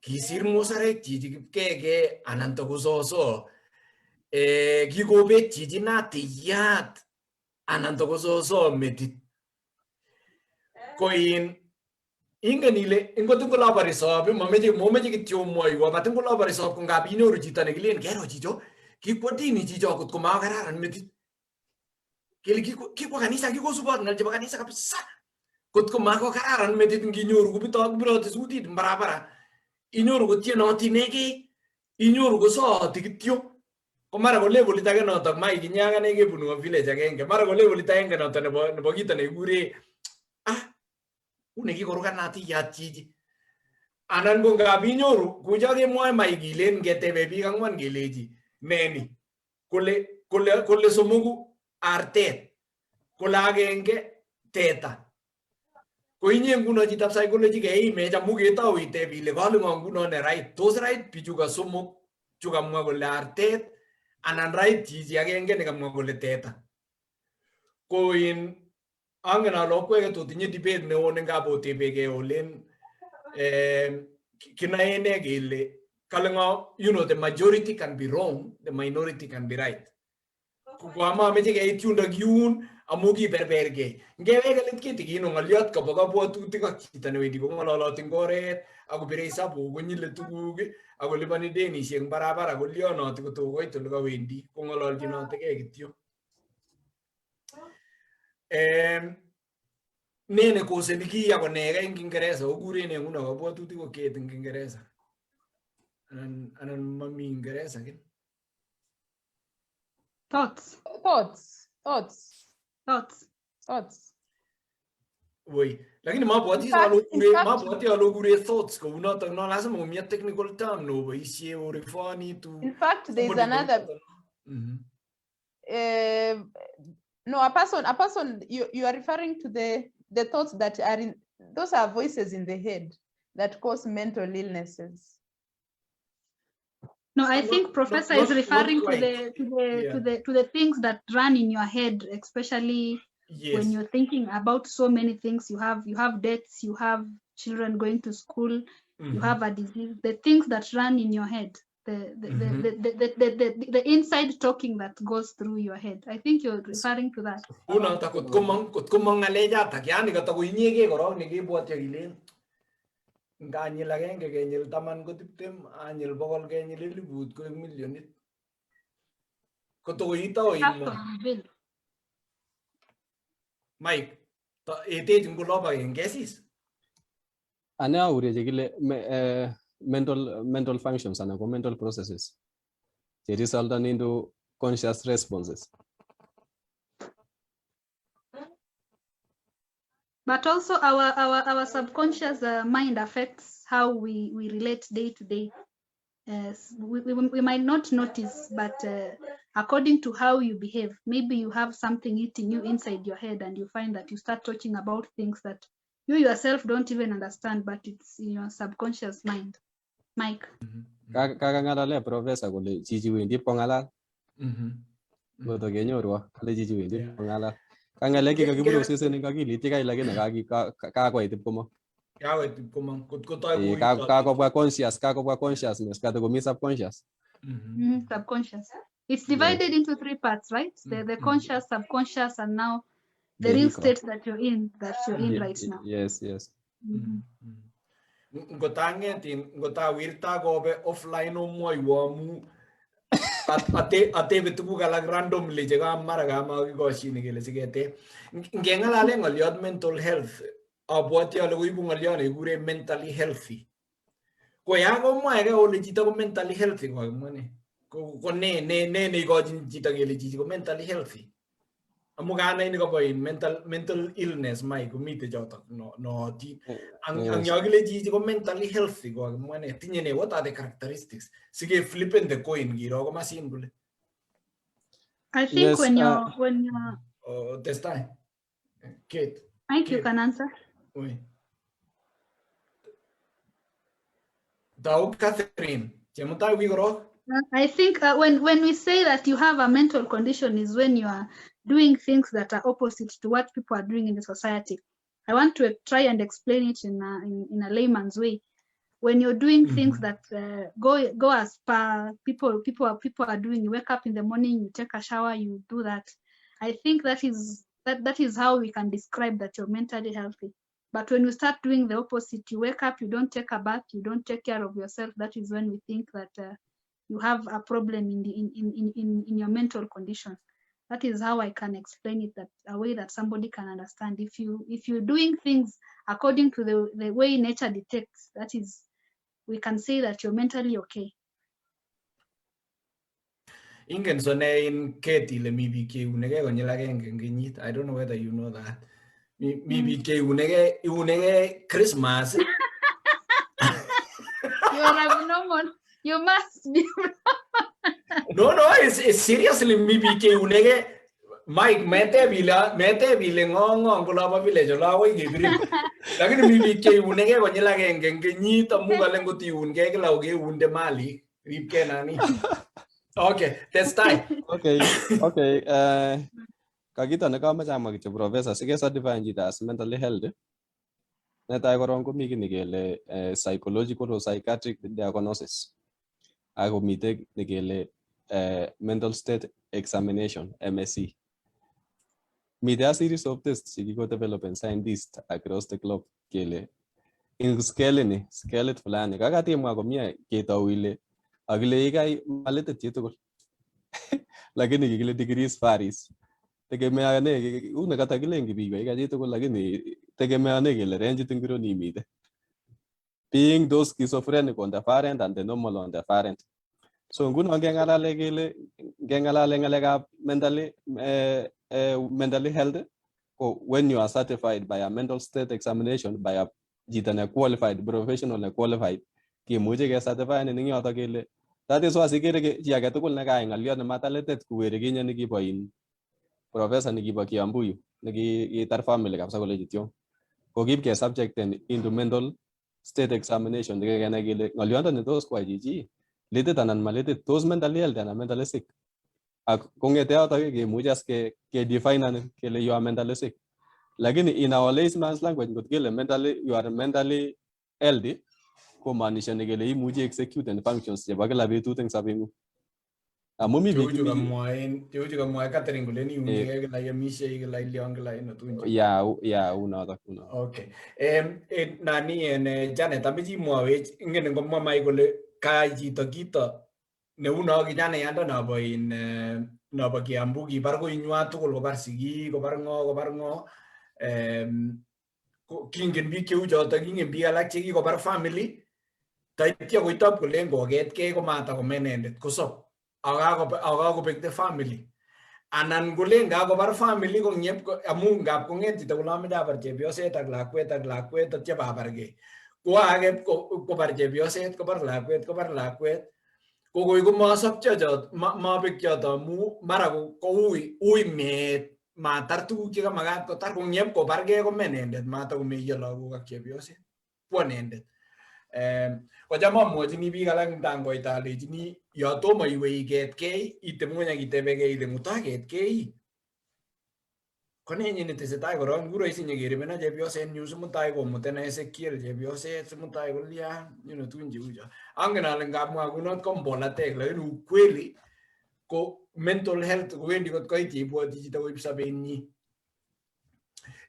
Kisir Musare, Tiji Kege, Anantogoso, Gigo Betiji Nati Yat, Anantogoso Medit. Coin. Inganile, ingotungo la barisob, momeji kitio moi, wabatungo la barisob con gabino rugita neglien, gero jijo, kikwatini jijo kut kumagara and meti. Kiwaganisa, Kiko support, Najaganisa capsa. Kut kumago karan meti ginur, Gubito, brothers who did Barabara. Inur gutino tinegi, inur goso, tikitio. Comarago level itagano of my Ginyaga Negebunu village again, Marago level itangano, Nabogita Negure. Ah. Unegi korukanati yatiji anan go gabinyoru kujage moy mai gilen gete bebi kangwan gileji neni kole somugu artet kolagenge teta ko inye nguno jitap psychology ge me jamu ge ta uite bi le galu nguno ne right tos right pijuga somuk juga mwa gole artet anan right jiji agenge ne kamwa gole teta ko in angana lokwe to tinye debate ne one ngabo tebege olen kinaene gile kalanga the majority can be wrong, the minority can be right. Kugama meje ge tunda gyun amugi berberge ngewege letkiti gino ngaliot ka baga bo tuti ka kitane wedi ko ngalo tingore aku bere sabu gonyile tuguge aku libani deni sieng barabara go liono to to go to ga wendi ko ngalo jino tege gitio. Nene kose niki ya konega in Kiingereza ogure ne una wabo tuti ko ket in Kiingereza anan mami Kiingereza kin Thoughts. Woi lakini mabwati alo gure thoughts ko una to no lazima umia technical term no isie o refani to. In fact there is another no, a person you are referring to the thoughts that are in, those are voices in the head that cause mental illnesses. No, I think Professor is referring to the things that run in your head, especially when you're thinking about so many things. You have debts, you have children going to school, you have a disease, the things that run in your head. The inside talking that goes through your head. I think you're referring to that. Una ta kot komang aleja ta yani ka to inyege goro nigi botya gilen. Nganyil agenge kenyil taman ko tiptem anyil bokol kenyil libut ko millionit. Ko to ito imo. Mike, etech ngulo ba en cases? Ane aureche kile mental functions anan ko mental processes che result into conscious responses. But also our subconscious mind affects how we relate day to day. We might not notice, but according to how you behave, maybe you have something eating you inside your head and you find that you start talking about things that you yourself don't even understand, but it's in your subconscious mind. Mike. Kakangalale professor kole chichi wendi kongalal. Ngoto kenyorwo kale chichi wendi kongalal. Kangalek kakibune usisen eng akilit yekai lakini kakoit ipkomong. Kakoit ipkomong kotoi kakobwa consciousness katakomi subconscious. Subconscious. It's divided into 3 parts, right? The conscious, subconscious, and now the real state that you're in right now. Yes. Ngotawirta kobe offline omwoiwo mu atebe tuguk alak randomly chekamara kamakikoshine kele sikete. Ngengalale ng'oliot mental health, abwoti ale koibu ng'oliot nekikure mentally healthy. Ko ya komwae kole chito ko mentally healthy kokimwa ne. Ko ne neikochin chito kele chichi ko mentally healthy. Amu kanai ni kobo mental illness mai komite chotok no ti ang yogile chichi ko mentally healthy kokimwa ne tinye ne what are the characteristics sige flipping the coin giro ko masin kule. I think yes, when you're this time Kate Mike, you can answer. Oui. Dau Catherine, chemutai wigoro. I think when we say that you have a mental condition is when you are doing things that are opposite to what people are doing in the society. I want to try and explain it in a layman's way. When you're doing things that go as per people are doing, you wake up in the morning, you take a shower, you do that. I think that is how we can describe that you're mentally healthy. But when you start doing the opposite, you wake up, you don't take a bath, you don't take care of yourself. That is when we think that you have a problem in your mental condition. That is how I can explain it, that a way that somebody can understand. If you're doing things according to the way nature dictates, that is, we can say that you're mentally okay. Ingen so ne in Katie le mi bike unege konyil agenge eng kenyit. I don't know whether you know that. Mi bike unege Christmas. You are abnormal. You must be. No, it's seriously mi bike unege Mike mete bile ngong kula pa bile jola ko gibri. Lakini mi bike unege konyil agenge eng kenyit amu kalen ko tiunge kila uge unde mali. Ripke nani. Okay, that's time. Okay. Kakito nekamache amwa kityo professor sikecertify chito as mentally healthy. Netai korong komi kii nekele psychological or psychiatric diagnosis. Ako mite nekele mental state examination, MSc. Mite a series of tests chekiko develop scientists across the globe kele ing scale fulani. Kakatimwa komie ketau ile akile ikai malitit chitugul. Lakini kikile degrees varies. Tegemeane una kata kile ngibigo ikai chitugul lakini tegemeane kele range ingiro nimite. Being those schizophrenic on the far end and the normal on the far end. So nguno ngengalale kele ngengalale ngalekab mentally health ko when you are certified by a mental state examination by a chito ne qualified professional ne qualified kimuche ke certify ning yoto kele that is why sikere chi age tugul ne kaai ngaliot ne mataletet kuweri kinye nekibo professor nekibo Kiambuyu nekitar family kabisa kole chityo kokib ke subjected into mental state examination kenai kele ngaliot ne tos kwai chichi litit anan malitit tos mentally healthy anan mentally sick ak kongete yoto kemuche as ke define kele you are mentally sick lakini in our layman's language ngot kele you are mentally healthy komaanishani kele imuchi execute and functions chebo kila betut eng sobengung. Amu mi biik Choge kamwae Catherine kole ni unge kila yemishe kila ilion kila inotunje. Yeah, unoto. Okay. Nani en Janet amiji mwawech ingen ngomwa mai kole kai chito kito ne uno kijana yando nabo Kiambu kibar ko inywa tugul kobar sigi kobar ngo kingen biik cheu choto, kingen biik alak che kikobar family, taityo koitop kole ngoketkei komatako inendet kosop akakobek the family. Anan kole ngakobar family kong'ep amu ngap kong'et chito kole ameche abar chepyoset ak lakwet atya babargei. Ko age kobar chepyoset, kobar lakwet. Kokoi komasopcho chot, mabek choto amu mara ko ui meet, matar tuguk chekamakat kotar, kong'ep kobargei kome inendet, matakomeiyo lagok ak chepyoset. Kwa inendet. Kocham amwachini biik alak tangoita alechini yo tomo iwe iketkei, iteb ng'ony ak itebekei ile ng'uto ketkei. Ko nee netesetai korok, ngu rahisi nyekeribena chepyoset nyu simutai komutena Ezekiel chepyoset, simutai kolya, tugun cheu cho. Angen ale ngamwa kunot ko mbolatek, lakini ukweli ko mental health kowendi kot koit cheibwoti chito koib sobenyi.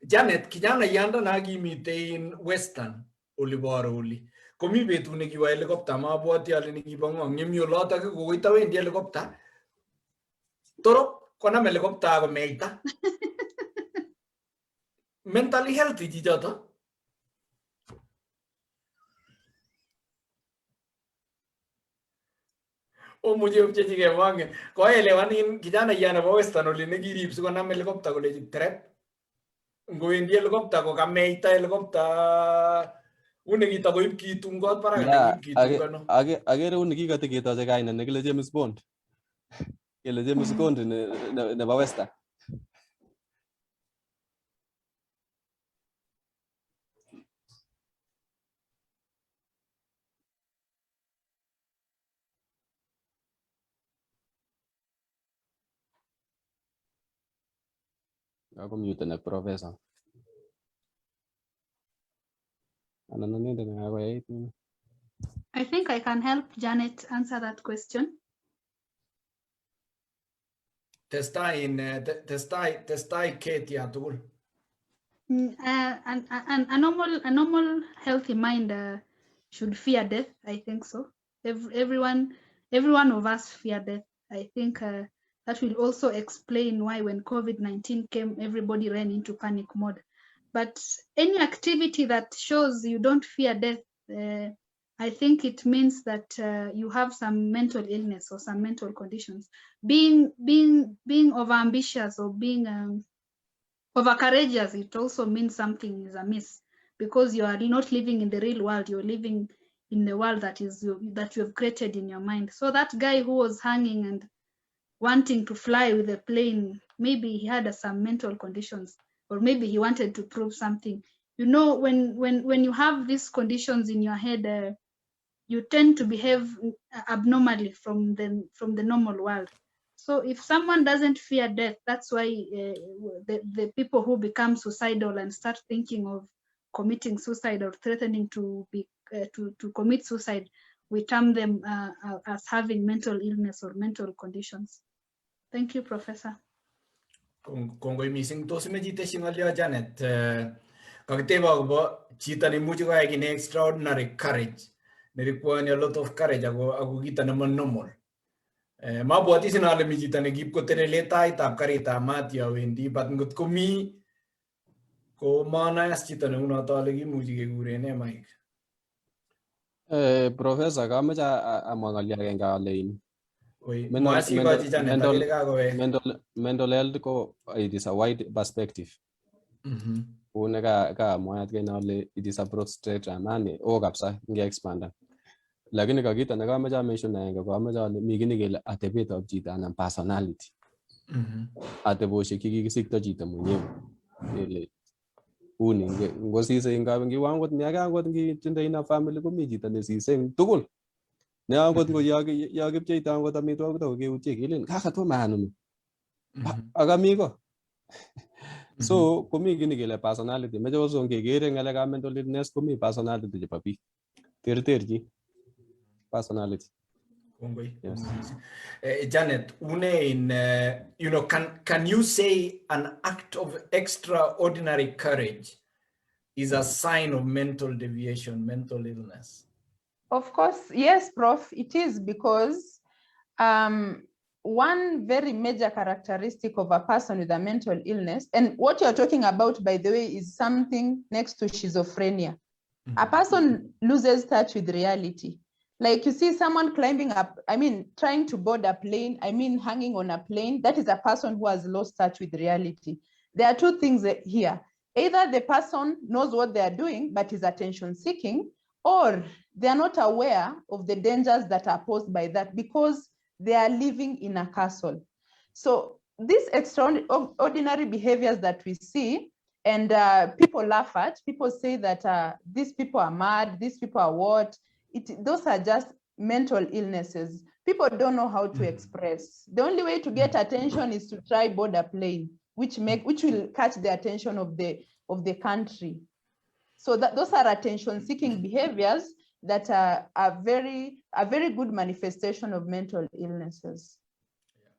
Janet, kijana yanda kimite Western oliboro oli. Komi betut nekiwo helicopter, mabwoti ale nekibo ng'o, ng'emi olotok kokoitawendi helicopter. Torop konam helicopter komeita. Mentally healthy chichoto. Omuche upchechike mangen. Koelewanin kijana yana bo Western oli nekirib sikonam helicopter koleji trep. Ngowendi helicopter kokameita helicopter. Une kitakoib kitungot parak nekib kitungano. Agere uni kikateketoche kaina nekile James Bond. Kele James Bond nebo Western. Ako mute na professor. I think I can help Janet answer that question. Testai Kate ya tugul. A normal healthy mind should fear death. I think so. Every one of us fear death. I think that will also explain why when COVID-19 came, everybody ran into panic mode. But any activity that shows you don't fear death, I think it means that you have some mental illness or some mental conditions. Being overambitious or being over courageous, it also means something is amiss, because you are not living in the real world. You're living in the world that you have created in your mind. So that guy who was hanging and wanting to fly with a plane, maybe he had some mental conditions, or maybe he wanted to prove something. You know, when you have these conditions in your head, you tend to behave abnormally from the normal world. So if someone doesn't fear death, that's why the people who become suicidal and start thinking of committing suicide or threatening to commit suicide, we term them as having mental illness or mental conditions. Thank you, Professor. Kongoi mising. Tos imeche itesyi ng'olyo Janet, kakitebe akobo chito neimuchi koyai kit ne extraordinary courage, nerequiring a lot of courage ako kito nemo normal. Mabwoti sine ale mi chito nekiib kotelele taitab karitab maat yo wendi, but ngot komi ko manae as chito neunoto ale kimuchi kekure ne Mike. Professor, kameche amwa ng'olyo agenge ale mental health ko it is a wide perspective. Une ka mwayat kena ale it is a broad spectrum, yani o kabisa nge-expanda. Lakini ka kito ne kameche mention agenge ko kameche ale mi kit nekele atebetab chito anan personality. Ateboshek chekikisikto chito mwenyewe. Ele uni ngosise ngiwa angot ni age angot ngitindoi na family komi chito nesise tugul. Ne angot ngo yo kipcheito angot amitwogik to keutye kelen kakatwo maanu. Akami ko. So komi kit nekele personality. Meche also ngekere ng'alekab mental illness komi personality chebo biik. Terterchi personality. Yes. Janet, can you say an act of extraordinary courage is a sign of mental deviation, mental illness? Of course, yes, Prof, it is, because one very major characteristic of a person with a mental illness, and what you're talking about, by the way, is something next to schizophrenia. A person loses touch with reality. Like you see someone climbing up, trying to board a plane, hanging on a plane, that is a person who has lost touch with reality. There are two things here. Either the person knows what they are doing, but is attention seeking, or they are not aware of the dangers that are posed by that because they are living in a castle. So these extraordinary behaviors that we see, and people laugh at, people say that these people are mad, these people are what? Those are just mental illnesses. People don't know how to express. The only way to get attention is to try board a plane, which will catch the attention of the country. So those are attention-seeking behaviors that are a very good manifestation of mental illnesses.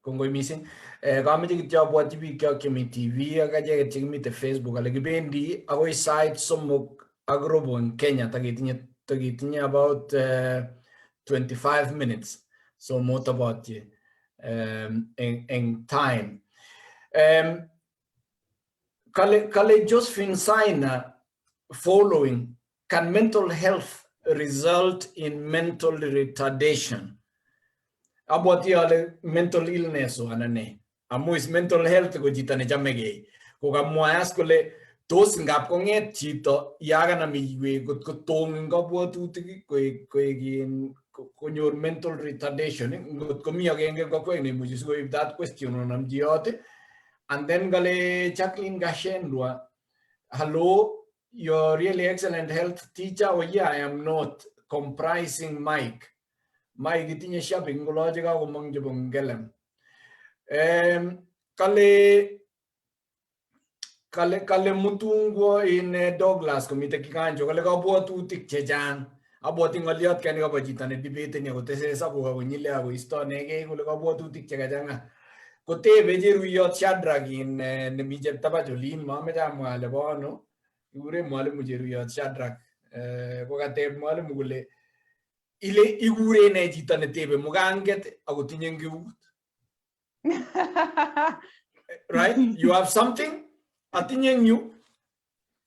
Kongoi missing. Kamache kityo abwati biik kyok chemi TV ak acheket chekimite Facebook ale kibendi akoi sait somok ak robo en Kenya takitinye about 25 minutes. So motabotye en time. Kale Josephine Saina following, can mental health result in mental retardation? Abwati ale mental illness o anane. Amu is mental health ko chito ne chamegei. Ko kamwaas kole tos ngap konget chito yaga na miwe kot ko tong ngabwatutik konyor mental retardation ngot komi agenge ko kweng ne muji so if that question onam jiote. And then gale Jacqueline Gashendwa, hello, you're really excellent health teacher. Oh yeah, I am not. Comprising Mike. Mike itinye shopping ngoloje ka kumang jubong gelem. Kale mutungwo in Douglas komite kikanjo kale kabwatutik chechang. Abwati ngoliot kani kabo chito ne debate ni kotese sabu ko nyile ako isto nege kole kabwatutik chekachanga. Kotebe Cheruiyot Shadrack in nemi cheptaba jolin mameche amwa ale bo ano ikure mwalimu Cheruiyot Shadrack kokateb mwalimu kole ile ikure ne chito netebe muganget akotinye ngeut. Right? You have something atinye nyu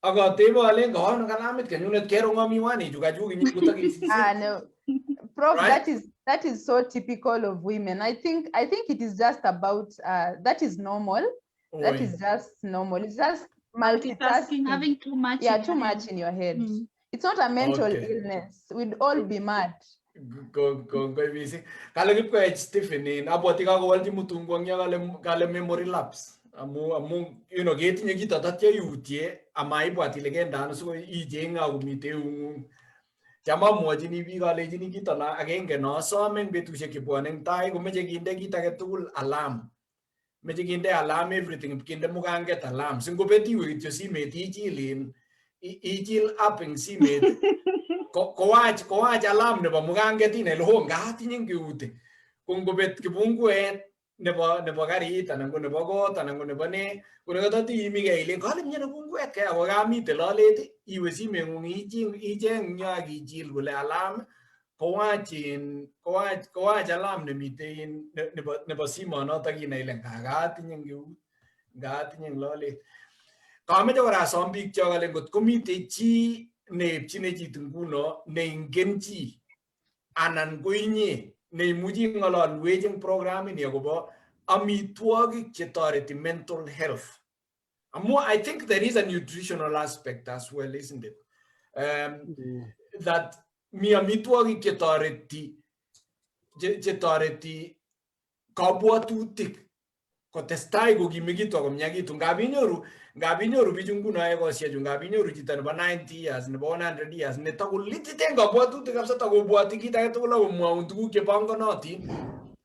akatebe ale ngano kalamit kenyunet kero ngamiwani chukachu kinyikutaki. No. Prof, right? that is so typical of women. I think it is just about that is normal. Oy. That is just normal. It's just multitasking, having too much. Yeah, too much in your head. It's not a mental illness. We'd all be mad. Go busy. Kale kipko Stephen abwati ka kowalji mutungwo nya kale memory lapse. Amu you know getinye kito tatye yutie amaibwati legenda so ijenga kumite ungu. Chama mwachini biik alejini kito na agenge no some eng betusiek chebwone eng tai komeche kinde kit age tugul alarm. Meche kinde alarm everything, kinde muganget alarm. Singobeti iwe kityo simet ichil up eng simet. Kowach alarm nebo muganget inai ho ngatinye ngeut. Kongobet kibunguet nebo garit anan ko nebo kot anan ko nebo ne konekatati imige ile kale mnyene bunguet kaya ko kamite lolet iwe simengung icheng nya kichil kole alarm kowach alarm nemite nebo simonoto kinai ile ngatinye ngeut ngatinye lolet. Kameche kora som biik chok ale ngot komite chi neipchine chito nguno neingen chi anan ko inye neimuchi ng'ololwech eng programini akobo amitwogik chetoreti mental health. I think there is a nutritional aspect as well, isn't it? That mi amitwogik chetoreti kabwatutik kotestai kokimikitu akomnyakitu. Ngabinyoru bichu nguno ekosiechu, ngabinyoru chito nebo 90 years nebo 100 years netakolititen kabwatutik kabisa takobwati kit age tugul akomwaun tuguk chebongonotin.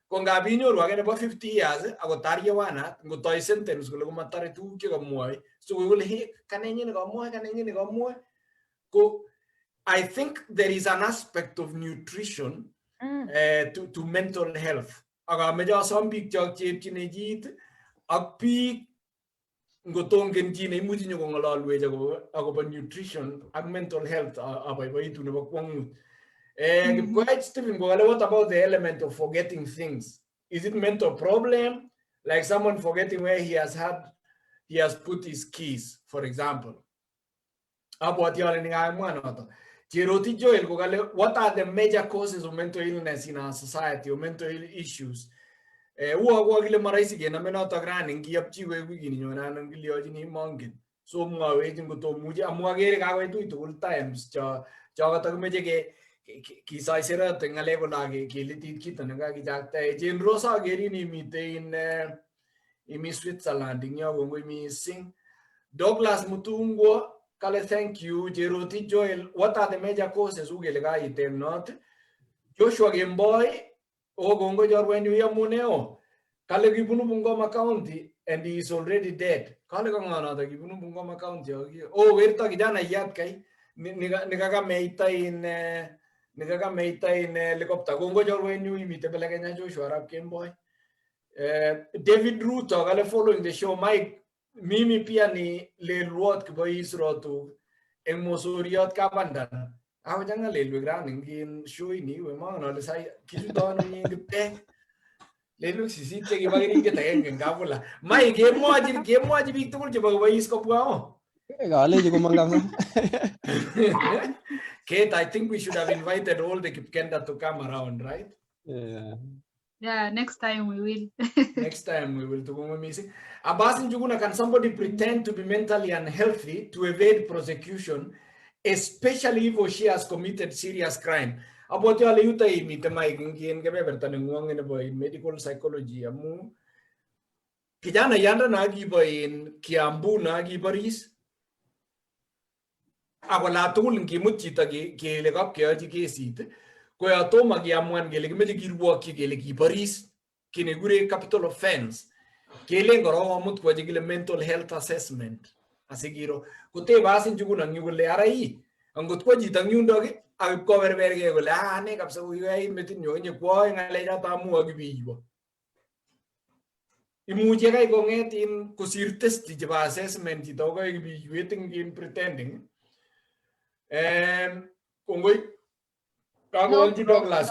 Ko ngabinyoru age nebo 50 years akotar yewanat ngotoi sentence kole komatare tuguk chekamwoe so kole he kanenyi nekamwoe. Ko I think there is an aspect of nutrition to mental health. Akameche asom biik chok cheipchine chit ak biik ngotongen chi neimuchi nyokong'ololwech akobo nutrition ak mental health abaiboitu nebo kwong'ut. Kipkoech Stephen kokale what about the element of forgetting things? Is it mental problem? Like someone forgetting where he has put his keys, for example. What are the major causes of mental illness in our society or mental issues? So waiting to muja amuagere kawe tu itu times jaga tak meje ke kisah sera tengah level lagi kilitit kita naga kijakta jen rosa geri ni mite in Switzerland ingya wongo mi sing Douglas Mutungo kale thank you Jeroti Joel what are the major causes ugele ga item not Joshua Gemboy o gongo jorwen yu yamuneo kale gibunu Bungoma County and he is already dead. Kale kang ana ta gibunu Bungoma County oh werta kijana yat kai nikaga meita in helicopter gongo jorwen yu imite belaganya Joshua Rap Gemboy David Ruto kale following the show Mike mimi pia ni le luot ko isro tu en mosuriot kabandan ako janga le lugra ngin show ni we ma no le sai kisu don ni ngte le lu si te ki bagri ke tagen ngen kabula mai game mo aji big tukul je ba is ko buao gale je ko mangam Kate, I think we should have invited all the Kipkenda to come around, right? Yeah, next time we will. Next time we will do amazing. Abasin juguna, can somebody pretend to be mentally unhealthy to evade prosecution, especially if she has committed serious crime? About your yuta imite maigin in medical psychology. Amu kijana yanda nagi boy in Kiambu nagi baris. Awala tulin kimuchita ki legap ki aji ki seat. Koya toma ki amuan ke legi medi kirwa ki legi Paris kine gure capital offense kele ngoro amut ko jigile mental health assessment asigiro kote basin juguna ngule arai angot ko jitang yundoge a ko berberge gole ne kapsa uyi metin yo nye ko ngale ja tamu agi bijo imuje kai ko ngetin ko sir test di ba assessment di to ko agi bijo waiting in pretending kongoi Kagolji Douglas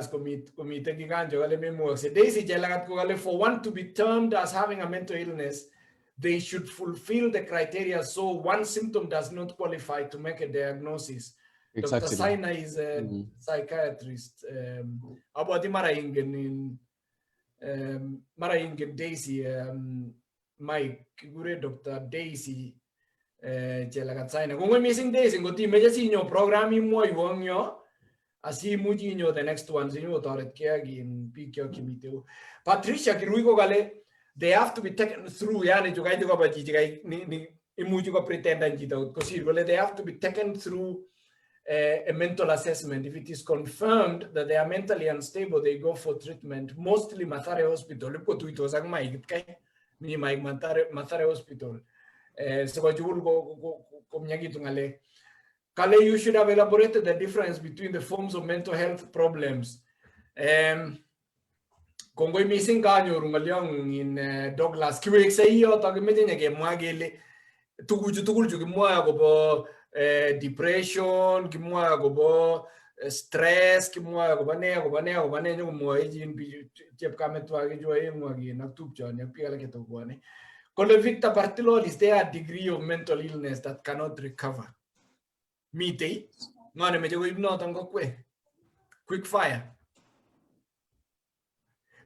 committee giganjo gale memo se Daisy jelagat ko gale for one to be termed as having a mental illness they should fulfill the criteria so one symptom does not qualify to make a diagnosis. Exactly. Dr. Saina is a psychiatrist. About the Maraingen Daisy Mike Gure Dr. Daisy jelagat Saina kung missing days ngoti meja sinyo programming mo iwongyo asi mujinyo the next one sinyo toret kya gin pikyo kimito Patricia Kiruiko gale they have to be taken through yani jugai to ba jigai ni imuji ko pretendan jita ko sir gole they have to be taken through a mental assessment. If it is confirmed that they are mentally unstable they go for treatment mostly Mathare Hospital ko tuito sang mai kai ni mai Mathare Hospital. So Kale, you should have elaborated the difference between the forms of mental health problems. Kongoi missing kanyo rungalyong in Douglas. Kiwe exeyo ta gemete ke mwagele tukuju kimwa go depression, kimwa go stress, kimwa go bane nyo mo ejin chep kametwa ke jo mwagi na tupcho ne pigala ke to bone. Victor Bartolo, is there a degree of mental illness that cannot recover? Mite, ngane me jogo ibno tango quick fire.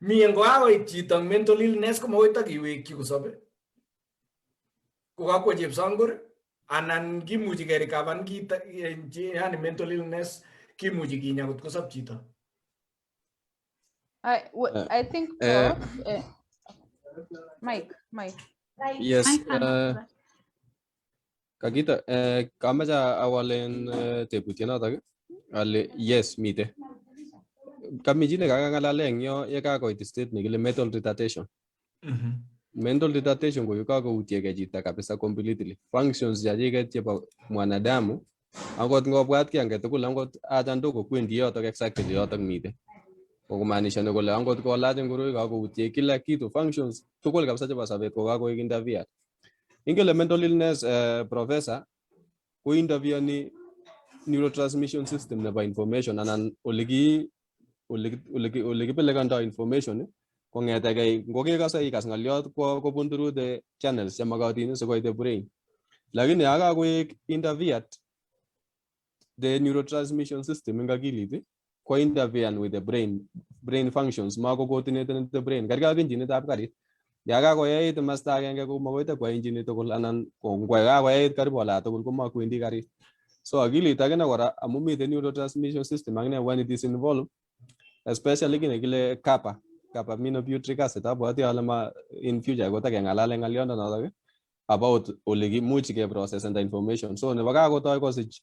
Mi ngo awo ititang mental illness ko mo ita giwe ki kusabe. Ko ko jeb sangor anan gi muji gari kaban ki yani mental illness ki muji gi nyagut ko sab chita. I think Mike. Yes. Kagita, kamaja awalen tebutiana tag. Ale yes mite. Kami jine kaga ngalale ngyo ye ka ko state ni mental retardation. Mental retardation ko yuka ko utiega jita kabisa completely. Functions ya jega tipa mwanadamu angot ngobwat ki angetukul angot ajando ko kwendi yotok exactly yotok mite. Kumaanisha ni kole angot ko laje nguru ka ko utie kila kitu functions tukul kabisa chapa sabet ko ko interview ingele mental illness professor ko interview ni neurotransmission system na information anan oligi ole kipelekando information kong'etegei ngokekose ikas ng'oliot kobun through the channels chemagatin sikoit the brain. Lakini yakakoek interfered the neurotransmission system eng akilit ko interfere with the brain functions mako coordinated in the brain. Kergei ak engine-itab karit. Yakakoyait masta agenge ko makoi koyai engine tugul anan ko ngwekakoyait karibu ola tugul ko makwendi karit. So akilit akine kora amu miten neurotransmission system akine when it is involved, especially kine kile kappa-aminobutyric acid, abwati ale ma in future kotakeng'alale ng'oliondonotok about ole kimuch keprocess the information. So nebo kakotoi kosich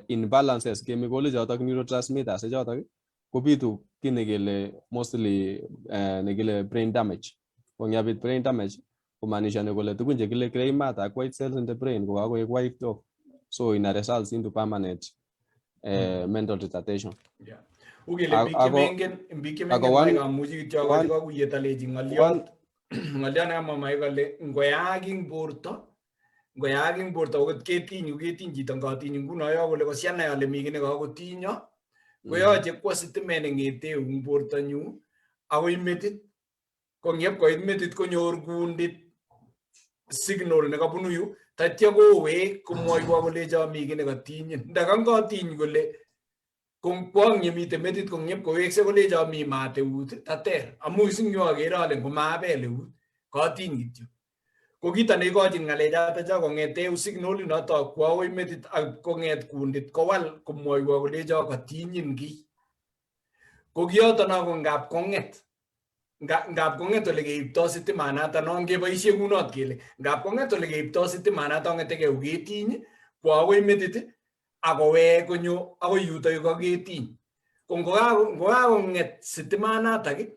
imbalances chemical chotok neurotransmitters chotok kobitu kit nekele mostly nekile brain damage. Kong'yabit brain damage komaanishani kole tukun chekile gray matter ak white cells in the brain kokakoek wiped off. So ina results into permanent mental retardation. Yeah. Ugele biik chemengen amuchi kityo akochi kakuyet alechi ng'oliot namamai kole ngoyaak ing borto akot ketiny chito ngatiny nguno yo kole kosianai ale mi kit nekakotinyo koyoche kwo sitimet neng'eteu ing bortonyu akoi metit. Kong'ep koit metit konyor kundit signal nekabunu yu tatya kowek komwoiwo kolecho mi kit nekatinyin. Ndakangotiny kole kwong yemite metit kong'ep kowekse kolecho mi maat eut tater amu singyo akere ale ngomabel eut katiny kityo. Ko kito neikochin ng'alechoto kong'ete signal noto kwo akoi metit ak kong'et kundit kowal komwoiwo kolecho katinyin kiy. Ko kiyoto no ko ngap kong'et ole keiptoi sitimanato no ngeboisie kunot kele ngap kong'et ole keiptoi sitimanato ng'etegei uketiny kwo akoi metit akowek konyo akoi yuto yu kaketiny. Ko ngokakong'et sitimanatak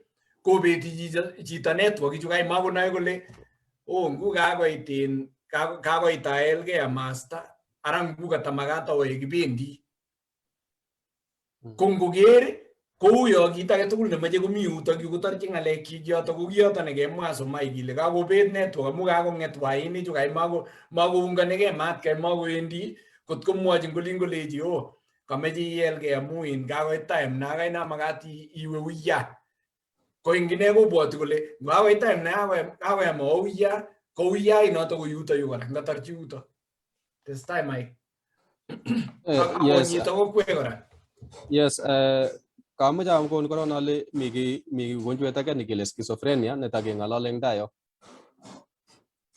kobeti chito network ichu kaimakonoe kole ngu kakoit aelgei amasta ara ngu katamakat awe kibendi. Ko ngoker kouyo kit age tugul nemoche komi yutok yu kotorchi ng'alekchik yotok ko kiyoto nekemwa somai kile kakobet network amu kakong'et wainik chu makounganigei maat kaimakowendi kot komwochin kolin kolechi kameche ielgei amu kakoit time na kainamakat iwe uya. Ko ingine kobwoti kole ngakoit time na kakoyam awo uya ko uya inoto ko yuto yu kora ngatarchi yuto. Testai Mike. Akonyito kokwe kora. Yes, kamoche amkon koron ale mi ugonjwet age nekile schizophrenia netakeng'alale eng tayo.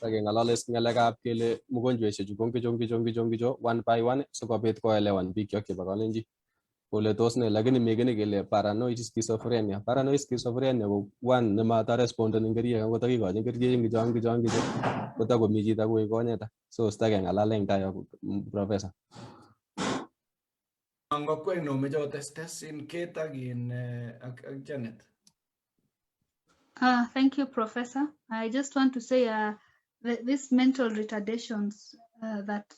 Takeng'alale ng'alekab kele mugonjweshechu ko ngicho one by one sikobit koelewan biik chok chebo kalenjin kole tos ne, lakini mi kii nekele paranoid schizophrenia. Paranoid schizophrenia ko one nemataresponden eng kerichek angot takikochin kerichek ngicho kotakomi chito akoi konyeta. So sitakeng'alale eng tayo professor. Angokwe no mejo testes in Kate again Janet. Thank you, Professor. I just want to say these mental retardations that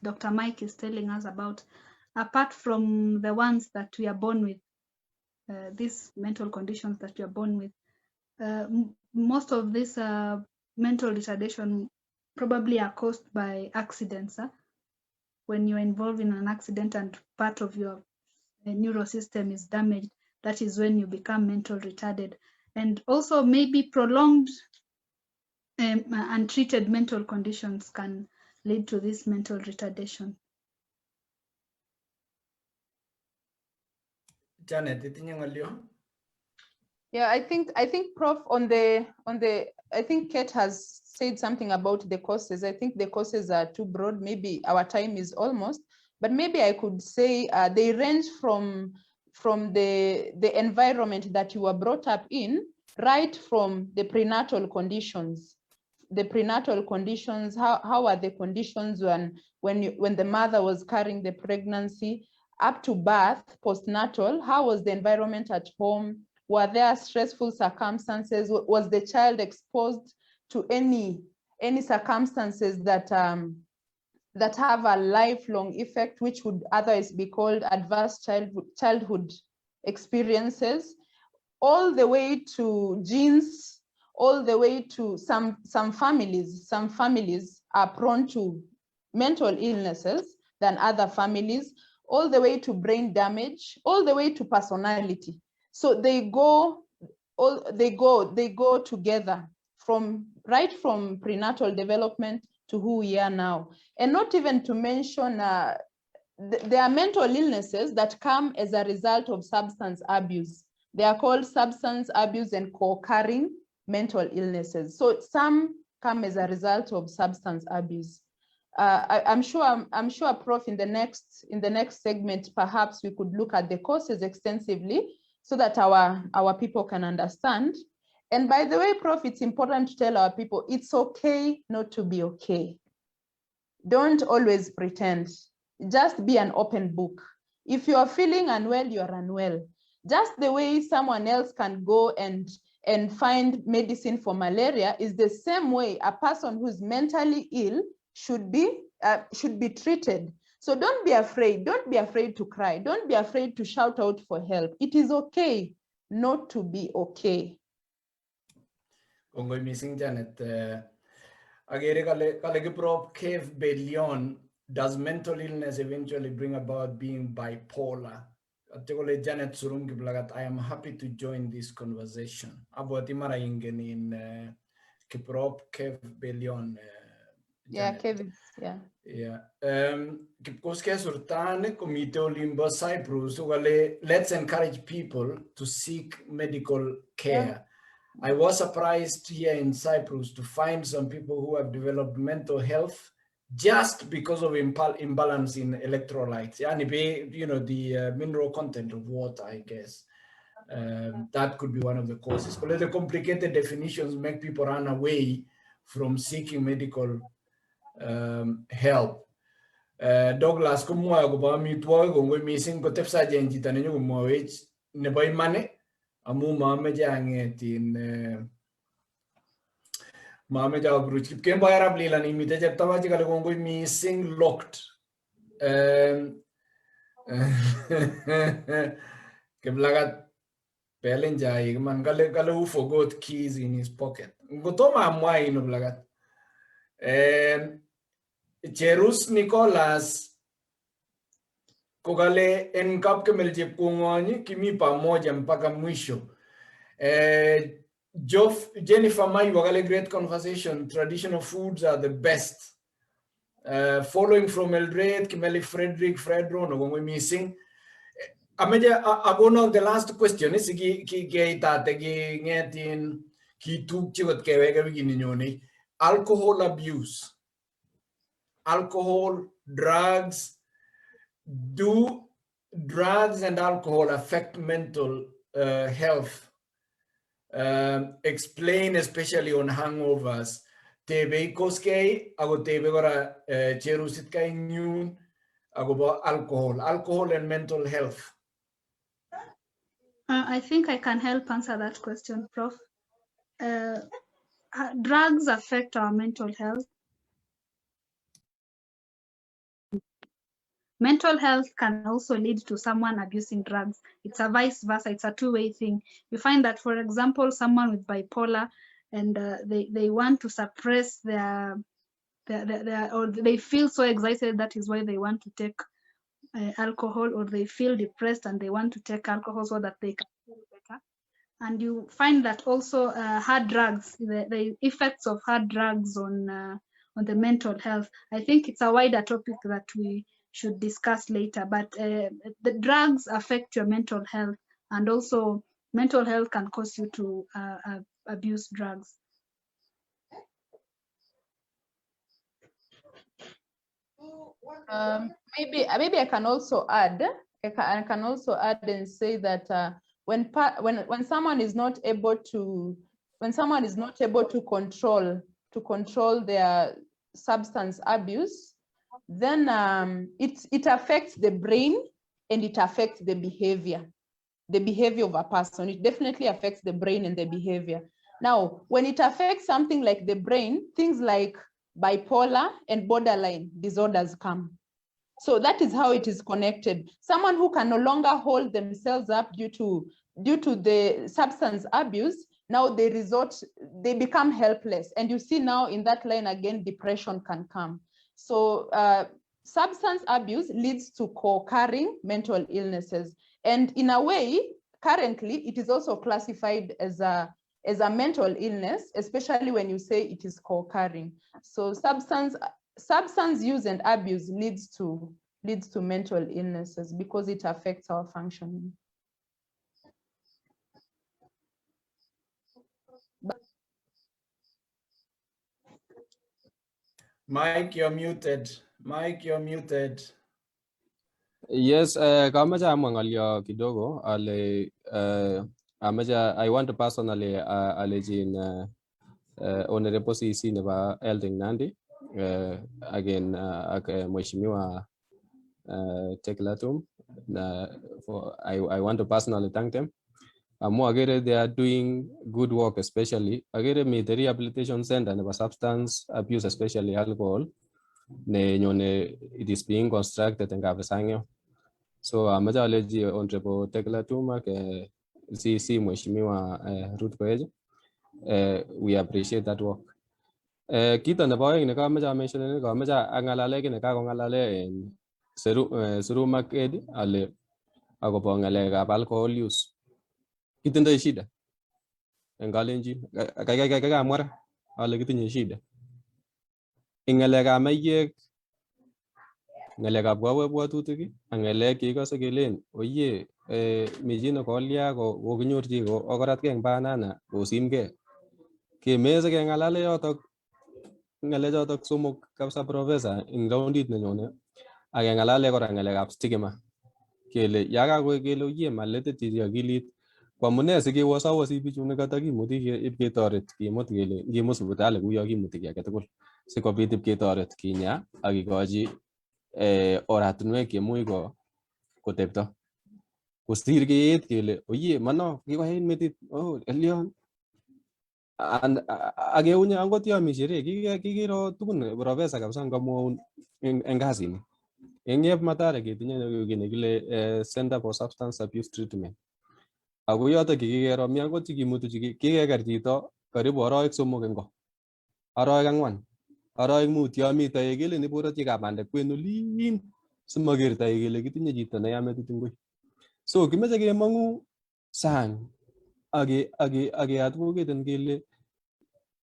Dr. Mike is telling us about, apart from the ones that we are born with, these mental conditions that we are born with, most of this mental retardation probably are caused by accidents. When you're involved in an accident and part of your neural system is damaged, that is when you become mental retarded. And also maybe prolonged untreated mental conditions can lead to this mental retardation. Janet, itinye ng'olyo? Yeah, I think Prof I think Kate has said something about the causes. I think the causes are too broad. Maybe our time is almost, but maybe I could say they range from the environment that you were brought up in, right from the prenatal conditions. The prenatal conditions, how are the conditions when the mother was carrying the pregnancy up to birth, postnatal? How was the environment at home? Were there stressful circumstances? Was the child exposed to any circumstances that have a lifelong effect, which would otherwise be called adverse childhood experiences, all the way to genes, all the way to some families are prone to mental illnesses than other families, all the way to brain damage, all the way to personality. So they go together right from prenatal development to who we are now. And not even to mention, there are mental illnesses that come as a result of substance abuse. They are called substance abuse and co-occurring mental illnesses. So some come as a result of substance abuse. I'm sure, Prof, in the next segment, perhaps we could look at the causes extensively so that our people can understand. And by the way, Prof, it's important to tell our people it's okay not to be okay. Don't always pretend. Just be an open book. If you are feeling unwell, you are unwell. Just the way someone else can go and find medicine for malaria is the same way a person who's mentally ill should be treated. So don't be afraid. Don't be afraid to cry. Don't be afraid to shout out for help. It is okay not to be okay. Kongoi missing Janet. Agere kale prop cave billion. Does mental illness eventually bring about being bipolar? Janet Surum Kiplagat, I am happy to join this conversation. About imara ingen in Kiprop cave billion. Yeah, Kevin. Yeah. Yeah. Kipkoske surtane komite limba Cyprus. So let's encourage people to seek medical care. Yeah. I was surprised here in Cyprus to find some people who have developed mental health just because of imbalance in electrolytes. Yeah, you know, the mineral content of water, I guess. That could be one of the causes. But the complicated definitions make people run away from seeking medical help. Douglas, kumwa ko mitwa ko missing ko tepsa jenji tanenyo ko mwech ne boy mane amu mame jangetin mame ja bruch kemba arab lila ni mite jep tawaji kale ko missing locked Kiplagat pelen jai man kale who forgot keys in his pocket ngotoma mwai no blagat Cherus Nicolas Kogale enkap ke melje kungoni kimi pamoja mpaka mwisho. Jennifer Mai wagale great conversation. Traditional foods are the best. Following from Eldred, Kimeli Frederick, Fredro, no going missing. Ameja agono the last question is ki ita tegi ngetin ki tuk chigot kewega begini nyoni. Alcohol abuse. Alcohol, drugs. Do drugs and alcohol affect mental health? Explain especially on hangovers. Tebe koske ago tebe gora cherusit kai nyun ago alcohol and mental health. I think I can help answer that question, Prof. Drugs affect our mental health. Mental health can also lead to someone abusing drugs. It's a vice versa. It's a two-way thing. You find that, for example, someone with bipolar and they want to suppress their or they feel so excited, that is why they want to take alcohol, or they feel depressed and they want to take alcohol so that they can feel better. And you find that also hard drugs, the effects of hard drugs on the mental health. I think it's a wider topic that we should discuss later, but the drugs affect your mental health, and also mental health can cause you to abuse drugs. Maybe I can also add. I can also add and say that when someone is not able to control their substance abuse, then it affects the brain and it affects the behavior of a person. It definitely affects the brain and the behavior. Now, when it affects something like the brain, things like bipolar and borderline disorders come. So that is how it is connected. Someone who can no longer hold themselves up due to the substance abuse, now they become helpless. And you see now in that line again, depression can come. So substance abuse leads to co-occurring mental illnesses. And in a way, currently, it is also classified as a mental illness, especially when you say it is co-occurring. So substance use and abuse leads to mental illnesses because it affects our functioning. Mike, you're muted. Mike, you're muted. Yes, kamacha amwa ngalyo kidogo ale I want to personally alleging honorable CC nebo Elding Nandi again ak mheshimiwa Teklatum for I want to personally thank them. Agere they are doing good work, especially agere me the rehabilitation center nebo substance abuse, especially alcohol it is being constructed in Kabesangyo. So amaja aleji honorable Teklatum ak CC mheshimiwa Ruth Koech, we appreciate that work. Kita nebo aeng ne kamaja mention ne kamaja angalale kine kakongalale en Surum ak Edi ale akobo ngalekab alcohol use. Kitindoi shida en Kalenjin, kamwa ale kitinye shida en ngalekab maiyek, ngalekab kabwatutik ak ngalek chekikose kelen oye mijino kolya kokinyorchi okoratkei eng banana kosimgei kemeze kengalale yotok ngalechotok somok kabisa professor eng roundit nenyone ak kengalale kora ngalekab stigma kele yakakoek kele oye malete chichi akilit kwamune sikewasawasi bichu nekatakimuti ipketoret kimut kele ngimut sipitali kuyo kimuti kiy agetugul sikobit ipketoret kinya akikochi oratinwek chemuch kotepto kosir keet kele oye mano kikoyait metit elion akeunye angot yomi sherehe kikiro tugun professor kabisa ngamwaun eng kasini eng Yep Mathare ketinye kiy nekile Center for Substance Abuse Treatment. Ako yotok kikikero mi angot chikimutu kikeker chito karibu arawek 3 eng ko, arawek 4, arawek 5 yomi toek kele niborotyi kabandek kwen olin simakertoi kele kitinye chito neya metit ngoi. So kimeche kemangu sang ake advocaten kele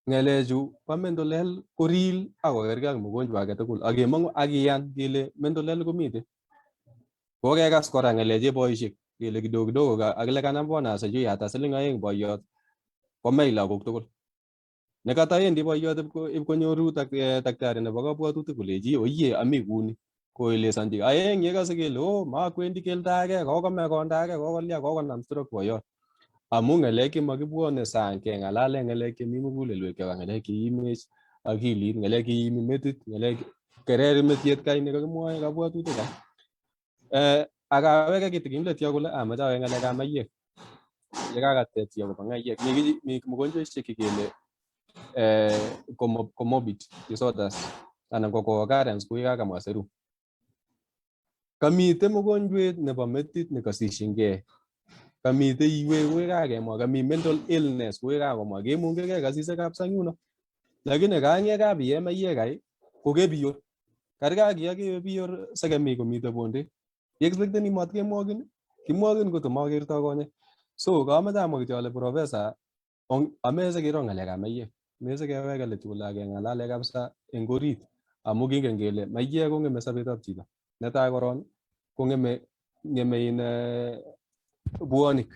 ngalechu po mental health ko real ako kergei ak mgonjwa agetugul akemangu akiyan kele mental health komite. Kokekas kora ngaleche boisiek kele kidogo kidogo akile kanam bona sijui hata siling 2 boiyot komei lagok tugul. Nekataendi boiyot ipkonyoru daktari nebo kabwatutik koleji oye ami kuni koelezanchi aeng yekase kele makwendi keldage kokome kondage kokolya kokonam stroke boiyot. Amu ngalek chemakibwone sang kengalale ngalek chemi mugulelwek ak ngalek cheimech akilit, ngalek cheimi metit, ngalek kereri metit kai nekakimwoe kabwatutik. Akaweke kitikin let yo kole amache awe ngalekab maiyek. Yekakatet yo kobo maiyek mi mgonjwaishek kele comorbid disorders anan ko co-occurrence kuya kamwa Surum. Kamite mgonjwet nebo metit nekasishingei, kamite iwe kuya kakemwa, kami mental illness kuya kakomwa kemungekei kasishekab sang yuno. Lakini kange kabiye maiyek ai kokebiyor. Karga kiyakewe biyor sekemi komite bonde. Yeexpecteni mat kimwagin kotomakerto konyek. So kamache amwa kityo ale professor ameze kero ngalekab maiyek. Meze keweke let kole akengalale kabisa eng orit amu kingen kele maiyek kongeme sobetab chito. Netai koron kongeme in buonik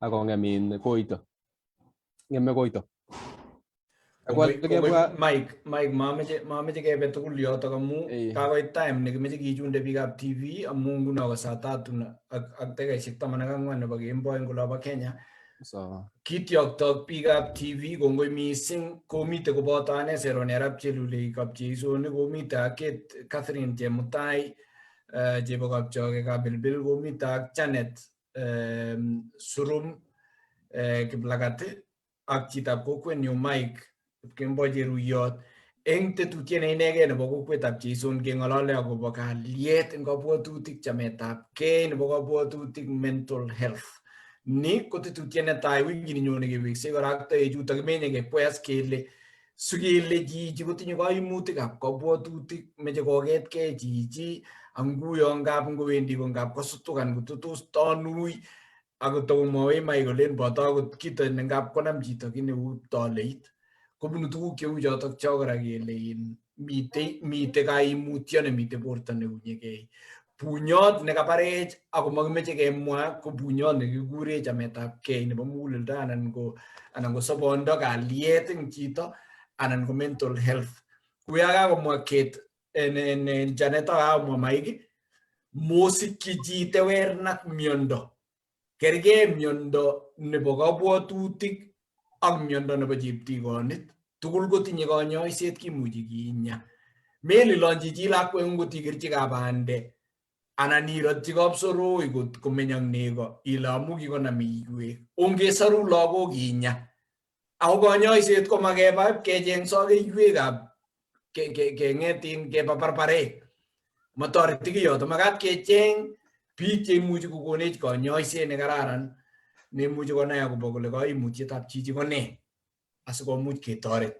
akongem koito. Ngeme koito. Mike, mameche kebe tugul yotok amu kakoit time nekimeche kichunde biikab TV amu nguno ko saa 3 ak dakikaishek 14 nebo kemboi eng olabo Kenya. So Kityoktok biikab TV kongoi mising komite koboto ane Seronerab Chelule kapcheisoni komite ak Catherine Chemutai chebo kapchoge kabilbil komite ak Janet Surum Kiplagat ak chitab kokwenyu Mike Cheruiyot eng tetutiet ne inegei nebo kokwetab Cheison keng'olole akobo kalyet eng kabwatutik, chametabgei nebo kabwatutik, mental health. Ni ko tetutiet netai wikit nenyone keweksei kora ak toechutok kimenye kekwes kele Sugele chichi kotinye kaimutikab kabwatutik, meche koketkei chichi anguyo ngap ngowendi ko ngap kosutukan kotutus tonui ako tokomwoe mai kolen boto akot kito ne ngap konam chito kit neu toleit. Kobunu tuguk cheu chotok cho kora kele mitei kaimutyo nemitei borto neunyegei. Bunyot nekabarech ako makimeche kemwa ko bunyot nekikure chametabgei nebo muguleldo anan ko sobondo kalyet eng chito anan ko mental health. Kuya kakomwa Kate en Janet akamwa Mike, mosikyi chi tewernak miondo. Kergei miondo nebo kabwatutik ak miondo nebo cheptigonit. Tugul kotinye kanyoiset kimuchi kinya. Melilonchi chi lakwet ngot ikerchi kabande anan irotchi kapsoroi kot komeny ak nego ile amu kikonam iywek. Ongesoru lagok kinya. Ako kanyoiset ko makeba kecheng sokeiywekab keng'etin keba barbarek. Matoreti kiyoto. Makat kecheng biik cheimuchi kokonech kanyoiset nekararan neimuchi konai akobo kole kaimutietab chichi ko ne asikomuch ketoret.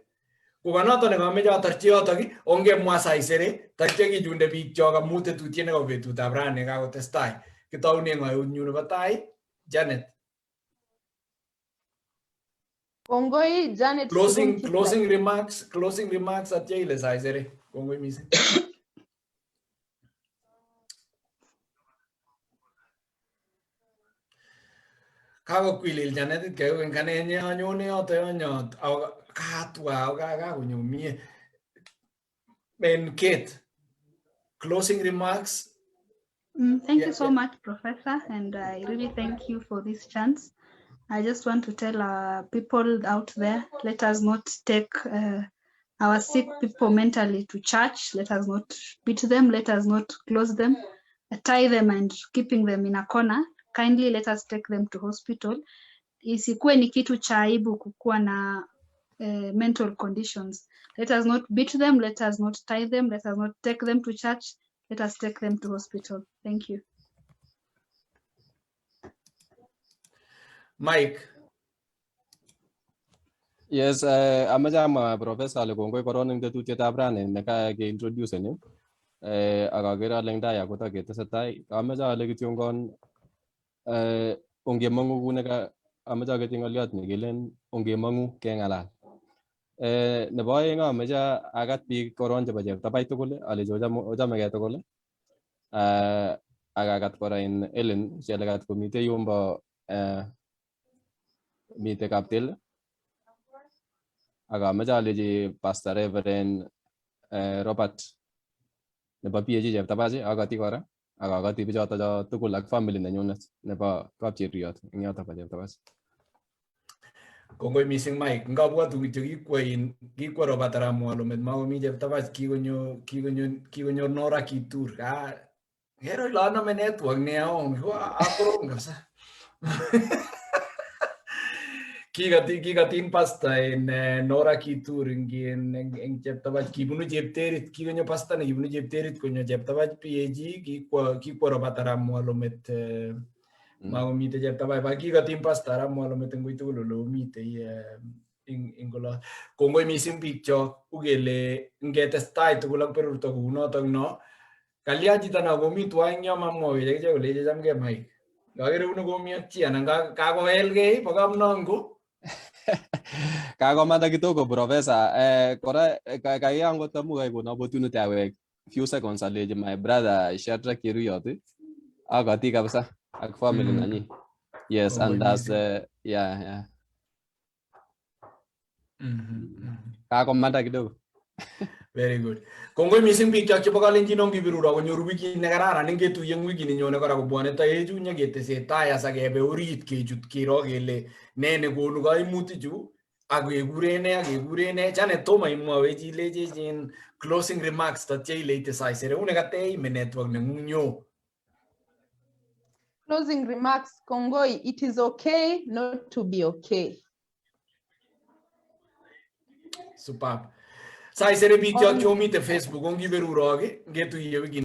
Kokanoto nekameche atorchi yotok ongemwa saisere tatya kichunde biik chok amu tetutiet nebo betutab rani kakotestai. Kitoune ng'oyunyu nebo tai, Janet. Kongoi Janet. Closing remarks atya ile saisere. Kongoi mising. Kakokwilil Janet keu eng kanenye anyone yoto yonyot katwa kakonyo Kate, closing remarks. Thank you so much, Professor, and I really thank you for this chance. I just want to tell people out there, let us not take our sick people mentally to church. Let us not beat them. Let us not close them, tie them and keeping them in a corner. Kindly let us take them to hospital. Isikuwe ni kitu cha aibu kukuwa na mental conditions. Let us not beat them. Let us not tie them. Let us not take them to church. Let us take them to hospital. Thank you. Mike. Yes, amajama Professor ale kongoi koron eng tetutietab rani nekake introduce ni. Akakere ale eng tai akota ketesetai. Amache ale kityongon ongemangu kuneka amache aketi ngoliot nekelen ongemangu keng'alal. Nebo aeng amache akat biik koron chebo cheptabai tugul alechi ochamegei tugul. Akakat kora in Ellen chelekat komite yumbo mite Kaptil. Akameche alechi Pastor Reverend Robert nebo PhD cheptabachi akati kora akakati bichoto tugul ak family nenyunet nebo Kapcheriyot eng yoto bo cheptabachi. Kongoi mising Mike, ngabwatu kityo kikwo Robert Aramwalomet makomi cheptabach kikonyor Nora Kitur. Hero ile anome network neon akorom kabisa. Kikatin pasta en Nora Kitur eng cheptabach kibunu chepterit, kikonyo pasta nekibunu chepterit konyo cheptabach PhD kikwo Robert Aramwalomet makomite cheptabach ba kikatin pasta Aramwalomet eng tugul ole omitei eng olo. Kongoi mising biik chok ukele ngetestai tugul ak berurto kou notok no. Kalya chito na komi tuwai eng yo mamwowe akichek kolechi chamgei Mike. Kakere unu komi ak chi anan kakoelgei bo kamnongo. Kakomanda kidogo Professor. Kora kaya ngot amu kaikona opportunity awek few seconds alechi my brother Shadrack Cheruiyot akati kabisa ak family nanyi. Yes, and that's yeah. Kakomanda kidogo. Very good. Kongoi mising biik chok chebo kalenjin ongibiruro konyoru wikit nekararan ngetuiye eng wikit nenyone kora kobwone toechu nyeketesetai asakebe orit kechut kiro kele ne nekonu kaimutichu ak kekure ne Janet tomo imwawech ilechech closing remarks tatya ileite saisere une kateime network neng'ung nyo. Closing remarks, Kongoi, it is okay not to be okay. Superb. Saisere biik chok chomite Facebook ongiberuro ngetuiye wikit